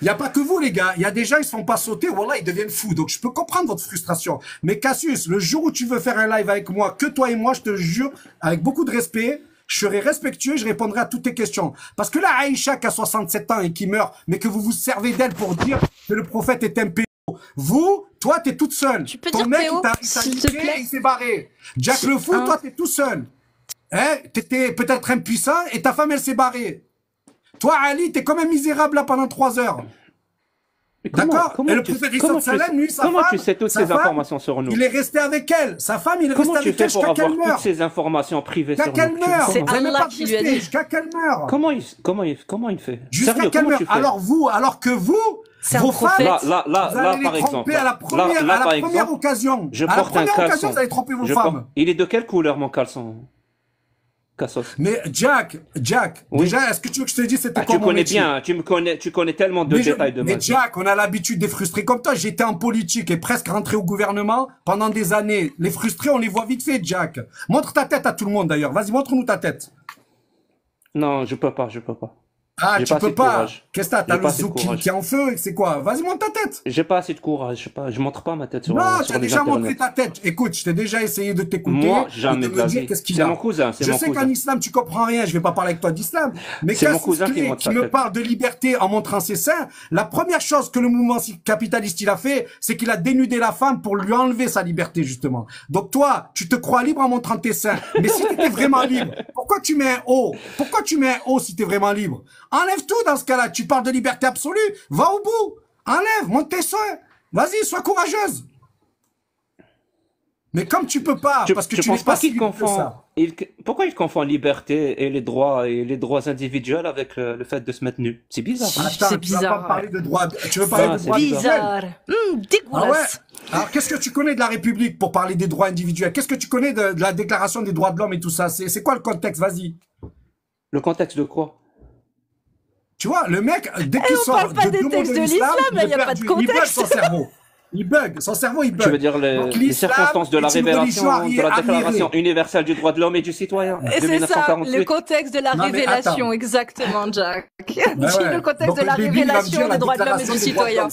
Il n'y a pas que vous, les gars. Il y a des gens, ils se font pas sauter. Voilà, ils deviennent fous. Donc, je peux comprendre votre frustration. Mais Cassius, le jour où tu veux faire un live avec moi, que toi et moi, je te jure, avec beaucoup de respect, je serai respectueux, je répondrai à toutes tes questions. Parce que là, Aïcha, qui a 67 ans et qui meurt, mais que vous vous servez d'elle pour dire que le prophète est un pédo. Vous, toi, t'es toute seule. Tu peux Ton dire mec, Théo, il t'a niqué, il s'est barré. Jack le fou, toi, t'es tout seul. Hein? T'étais peut-être impuissant et ta femme, elle s'est barrée. Toi, Ali, t'es quand même misérable là pendant 3 heures. D'accord? Et le prophète Salam, lui, sa femme... Comment tu sais toutes ces informations sur nous? Il est resté avec elle. Sa femme, il est resté avec elle jusqu'à qu'elle meure. Comment tu fais pour avoir toutes ces informations privées sur nous? Jusqu'à qu'elle meure. C'est Allah qui lui a dit. Jusqu'à qu'elle meure. Comment il fait? Jusqu'à qu'elle meure. Alors que vous, vos femmes, là, par exemple. À la première occasion. Je porte un caleçon. Vous allez tromper vos femmes. Il est de quelle couleur, mon caleçon? Cassos. Mais Jack, oui. Déjà, est-ce que tu veux que je te dise c'était quoi mon métier? Tu connais tellement de détails de ma vie. Mais Jack, on a l'habitude des frustrés comme toi. J'étais en politique et presque rentré au gouvernement pendant des années. Les frustrés, on les voit vite fait, Jack. Montre ta tête à tout le monde d'ailleurs. Vas-y, montre-nous ta tête. Non, je peux pas. Ah, tu peux pas. Qu'est-ce que t'as le zouk qui est en feu, c'est quoi? Vas-y, montre ta tête. J'ai pas assez de courage, je montre pas ma tête sur non, sur tu as déjà montré ta tête. Écoute, je t'ai déjà essayé de t'écouter. Moi, jamais de la vie. C'est mon cousin, Je sais qu'en islam, tu comprends rien, je vais pas parler avec toi d'islam. Mais c'est mon cousin qui me parle de liberté en montrant ses seins. La première chose que le mouvement capitaliste, il a fait, c'est qu'il a dénudé la femme pour lui enlever sa liberté, justement. Donc toi, tu te crois libre en montrant tes seins. Mais si tu étais vraiment libre, pourquoi tu mets un haut? Pourquoi tu mets un haut si tu es vraiment libre? Enlève tout dans ce cas-là. Tu parles de liberté absolue. Va au bout. Enlève, monte tes seins. Vas-y, sois courageuse. Mais comme tu peux pas, parce que tu n'es pas si libre que ça. Pourquoi il confond liberté et les droits individuels avec le fait de se mettre nu? C'est bizarre. Attends, c'est bizarre. Tu veux pas parler de droits. Tu veux parler de droits bizarre. Dégueulasse. Ah ouais. Alors, qu'est-ce que tu connais de la République pour parler des droits individuels? Qu'est-ce que tu connais de la Déclaration des droits de l'homme et tout ça? C'est quoi le contexte? Vas-y. Le contexte de quoi? Tu vois, le mec, dès qu'il sort de deux mots de l'islam, il n'y a pas de contexte. Il bug son cerveau. Son cerveau, il bug. Tu veux dire les circonstances de la révélation de la Déclaration universelle du droit de l'homme et du citoyen et de 1948. C'est ça, le contexte de la révélation, exactement, Jack. Le contexte de la révélation des droits de l'homme et du citoyen.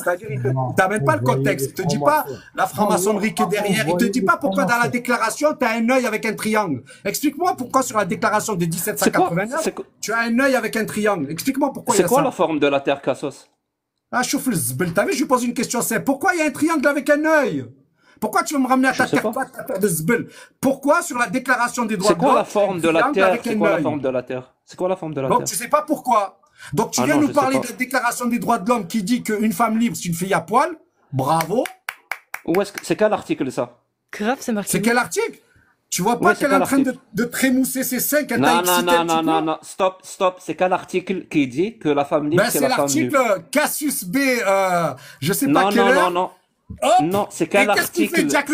T'amènes pas le contexte. Il te dit pas la franc-maçonnerie qui est derrière. Il te dit pas pourquoi dans la déclaration, tu as un œil avec un triangle. Explique-moi pourquoi sur la déclaration de 1789, tu as un œil avec un triangle. Explique-moi pourquoi il y a ça. C'est quoi la forme de la Terre, Cassos? Ah, chauffe le zbel. T'as vu, je lui pose une question simple. Pourquoi il y a un triangle avec un œil? Pourquoi tu veux me ramener à ta terre plate, ta terre de zbel? Pourquoi sur la déclaration des droits de l'homme? C'est quoi la forme de la Terre? C'est quoi la forme de la Terre? C'est quoi la forme de la Terre? Donc, tu sais pas pourquoi. Donc, tu viens nous parler de la déclaration des droits de l'homme qui dit qu'une femme libre, c'est une fille à poil. Bravo. Où est-ce que, c'est quel article, ça? Grave, c'est marqué. C'est quel article? Tu vois pas qu'elle est en train de trémousser ses seins, qu'elle t'a excité un petit peu? Non, stop. C'est quel article qui dit que la femme libre, c'est la femme libre? C'est l'article Cassius B, je sais pas quelle heure. Non. Non, c'est quel article qui dit ça?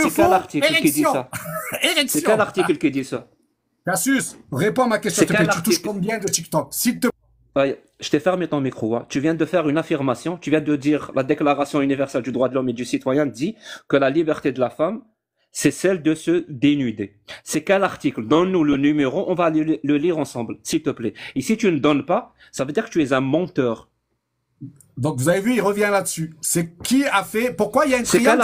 C'est quel article qui dit ça? Cassius, réponds à ma question. Tu touches combien de TikTok? S'il te plaît. Je t'ai fermé ton micro. Hein. Tu viens de faire une affirmation. Tu viens de dire la Déclaration universelle du droit de l'homme et du citoyen dit que la liberté de la femme, c'est celle de se dénuder. C'est quel article? Donne-nous le numéro, on va le lire ensemble, s'il te plaît. Et si tu ne donnes pas, ça veut dire que tu es un menteur. Donc vous avez vu, il revient là-dessus. C'est qui a fait? Pourquoi il y a un triangle?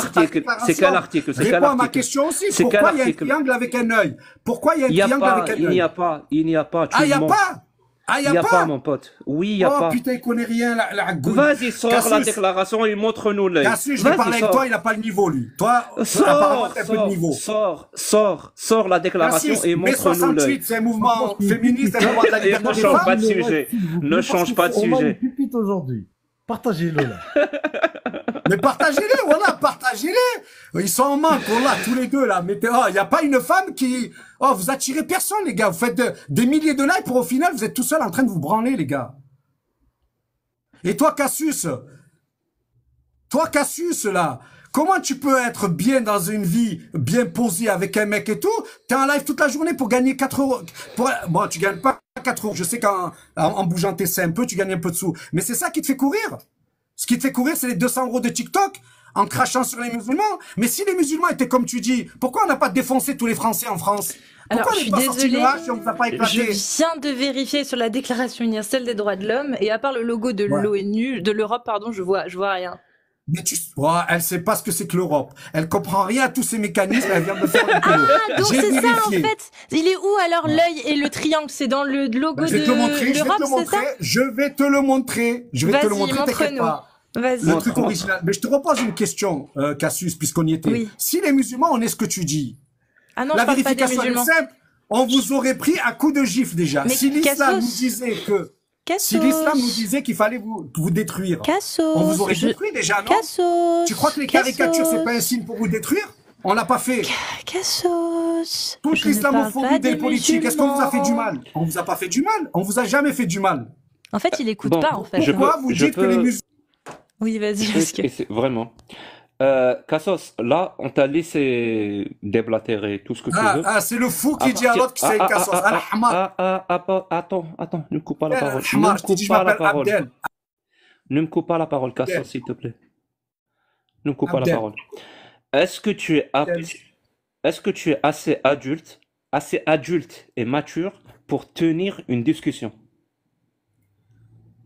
C'est quel article? Réponds à ma question aussi. Pourquoi il y a un triangle avec un œil? Pourquoi il y a un triangle avec un œil? Il n'y a pas. Ah, il n'y a pas? Ah, il n'y a pas, mon pote. Oui, il n'y a pas. Oh putain, il connaît rien, la goutte. Vas-y, sors la déclaration et montre-nous l'œil. Cassius, je vais parler avec toi, il n'a pas le niveau, lui. Toi, apparemment, t'as un peu de niveau. Sors la déclaration et montre-nous l'œil. C'est un mouvement féministe, un mouvement de la liberté des femmes. Ne change pas de sujet. Ne change pas de sujet. On a une pupite aujourd'hui. Partagez-le, là. Mais partagez-les, voilà, partagez-les. Ils sont en manque, voilà, tous les deux, là. Mettez, il n'y a pas une femme qui, vous attirez personne, les gars. Vous faites des milliers de likes pour au final, vous êtes tout seul en train de vous branler, les gars. Et toi, Cassius, là, comment tu peux être bien dans une vie, bien posée avec un mec et tout? T'es en live toute la journée pour gagner 4 euros. Bon, tu gagnes pas 4 euros. Je sais qu'en bougeant tes seins un peu, tu gagnes un peu de sous. Mais c'est ça qui te fait courir. Ce qui te fait courir, c'est les 200 euros de TikTok. en crachant sur les musulmans. Mais si les musulmans étaient comme tu dis, pourquoi on n'a pas défoncé tous les Français en France? Alors, Pourquoi je suis on n'est pas sorti de désolée, hache et on ne vous a pas éclaté? je viens de vérifier sur la Déclaration universelle des droits de l'homme, et à part le logo de l'ONU, de l'Europe, pardon, je vois rien. Mais elle sait pas ce que c'est que l'Europe. Elle comprend rien à tous ces mécanismes, elle vient de me faire le boulot. Ah, donc c'est ça, en fait. Il est où, alors, l'œil et le triangle? C'est dans le logo je vais te le montrer, de l'Europe, c'est ça? je vais te le montrer. Je vais te le montrer, t'inquiète pas. Vas-y. Le truc original. Mais je te repose une question, Cassius, puisqu'on y était. Oui. Si les musulmans, on est ce que tu dis. Ah non, la je parle pas des vérification est musulmans. simple. On vous aurait pris à coup de gifle déjà. Mais Si l'islam Cassos. nous disait que, Cassos. si l'islam nous disait qu'il fallait vous détruire, Cassos. on vous aurait détruit déjà, non? Cassos. Tu crois que les caricatures, c'est pas un signe pour vous détruire? On l'a pas fait. Cassos. Toute Je ne parle l'islamophobie pas des politiques, est-ce qu'on vous a fait du musulmans. mal? On vous a pas fait du mal. On vous a jamais fait du mal. En fait, il écoute Bon, pas, en fait. Pourquoi vous dites que les musulmans... Oui, vas-y, parce que... Vraiment. Cassos, là, on t'a laissé déblatérer tout ce que tu veux. c'est le fou qui dit à l'autre que c'est une Cassos. Attends, ne me coupe pas la parole. Je te dis, je m'appelle Abdel. Ne me coupe pas la parole, Cassos, s'il te plaît. Ne me coupe pas la Abdel. parole. Est-ce que tu es assez adulte et mature pour tenir une discussion?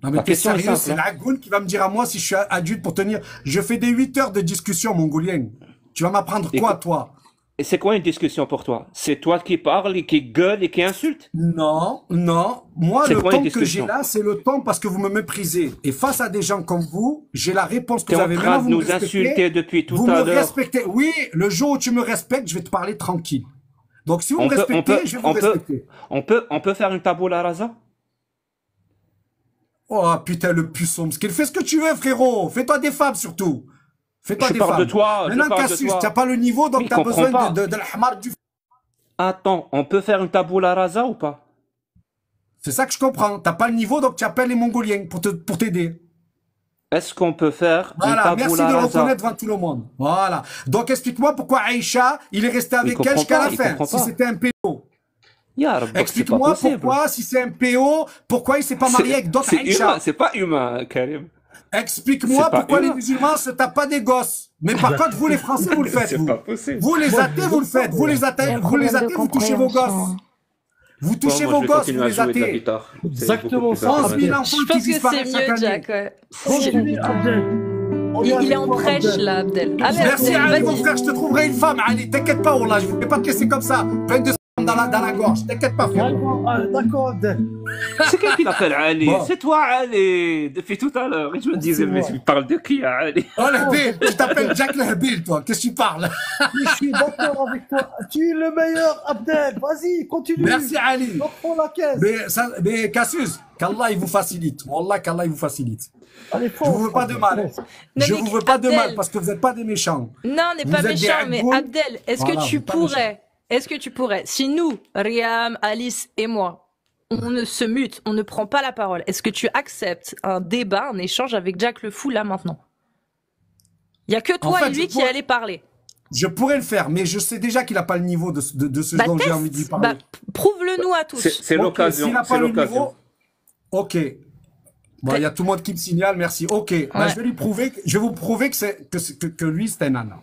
Non mais La t'es question est sérieux, simple, c'est hein. la goule qui va me dire à moi si je suis adulte pour tenir... Je fais des 8 heures de discussion mongolienne. Tu vas m'apprendre quoi, Écoute. toi? Et c'est quoi une discussion pour toi? C'est toi qui parles et qui gueule et qui insulte? Non. Moi, C'est le quoi temps une que j'ai discussion? là, c'est le temps parce que vous me méprisez. Et face à des gens comme vous, j'ai la réponse que T'es vous en avez. train Maintenant, de vous me nous respectez. insulter depuis tout Vous à me l'heure. respectez. Oui, le jour où tu me respectes, je vais te parler tranquille. Donc, si vous On me peut- respectez, on peut- je vais vous on peut- respecter. On peut faire une tabula rasa? Oh putain, le puceau. Parce qu'il fait ce que tu veux, frérot. Fais-toi des femmes, surtout. Fais-toi Je des parle femmes. de toi, je Maintenant, parle de Cassius, toi. t'as pas le niveau, donc Mais t'as il besoin comprend de l'hamar du... Attends, on peut faire une tabula rasa ou pas? C'est ça que je comprends. T'as pas le niveau, donc tu appelles les Mongoliens pour t'aider. Est-ce qu'on peut faire une Voilà, merci tabula de le rasa? reconnaître devant tout le monde. Voilà. Donc explique-moi pourquoi Aïcha, il est resté avec comprend elle jusqu'à pas, la il fin, comprend si pas. c'était un PO. Ya Rabbak, c'est pas Explique-moi possible. pourquoi, si c'est un PO, pourquoi il s'est pas marié avec d'autres C'est humain, Aïcha. c'est pas humain, Karim. Explique-moi c'est pas pourquoi les humain. musulmans se tapent pas des gosses. Mais par contre, vous les Français, vous le faites, C'est vous. pas possible. Vous les athées, vous le faites. Vous les athées, vous touchez vos gosses. Vous touchez vos gosses, vous les athées. Exactement ça. 11 000 enfants Je qui pense que c'est disparaissent chaque mieux, année. Jack, ouais. Continue, Abdel. On est Il avec est en toi, prêche, Abdel. là, Abdel. Ah, mais Merci Abdel, Ali, mon vas-y. frère, je te trouverai une femme, Ali. T'inquiète pas, Wallah, je ne vais pas te laisser comme ça. Plein de dans la gorge. T'inquiète pas, frère. D'accord, Abdel. C'est qui l'appelle Ali? Bon. C'est toi, Ali. Depuis tout à l'heure. Et je me disais, mais moi. tu parles de qui, Ali? Oh, le Habil, tu t'appelles Jack le Habil, toi. Qu'est-ce que tu parles? Je suis d'accord avec toi. Tu es le meilleur, Abdel. Vas-y, continue. Merci, Ali. Reprends la caisse. Mais Cassius, qu'Allah, il vous facilite. Wallah, qu'Allah, il vous facilite. Allez, Je vous veux pas de mal. Non, Je mais vous veux pas de mal Abdel. parce que vous n'êtes pas des méchants. Non, on n'est Vous pas êtes des méchant, mais Abdou. Abdel, Voilà, vous êtes pas est-ce que tu pourrais, si nous, Riam, Alice et moi, on ne se mute, on ne prend pas la parole, est-ce que tu acceptes un débat, un échange avec Jack le Fou là maintenant? Il y a que toi En fait, et lui je qui pourrais- allez parler. Je pourrais le faire, mais je sais déjà qu'il n'a pas le niveau de ce Bah, dont j'ai teste. envie de lui parler. Bah, prouve-le nous à tous. C'est Ok, l'occasion. s'il n'a C'est pas le l'occasion. niveau, ok. Bon, il y a tout le monde qui me signale, merci. Ok, bah, je vais vous prouver que lui, c'est un âne.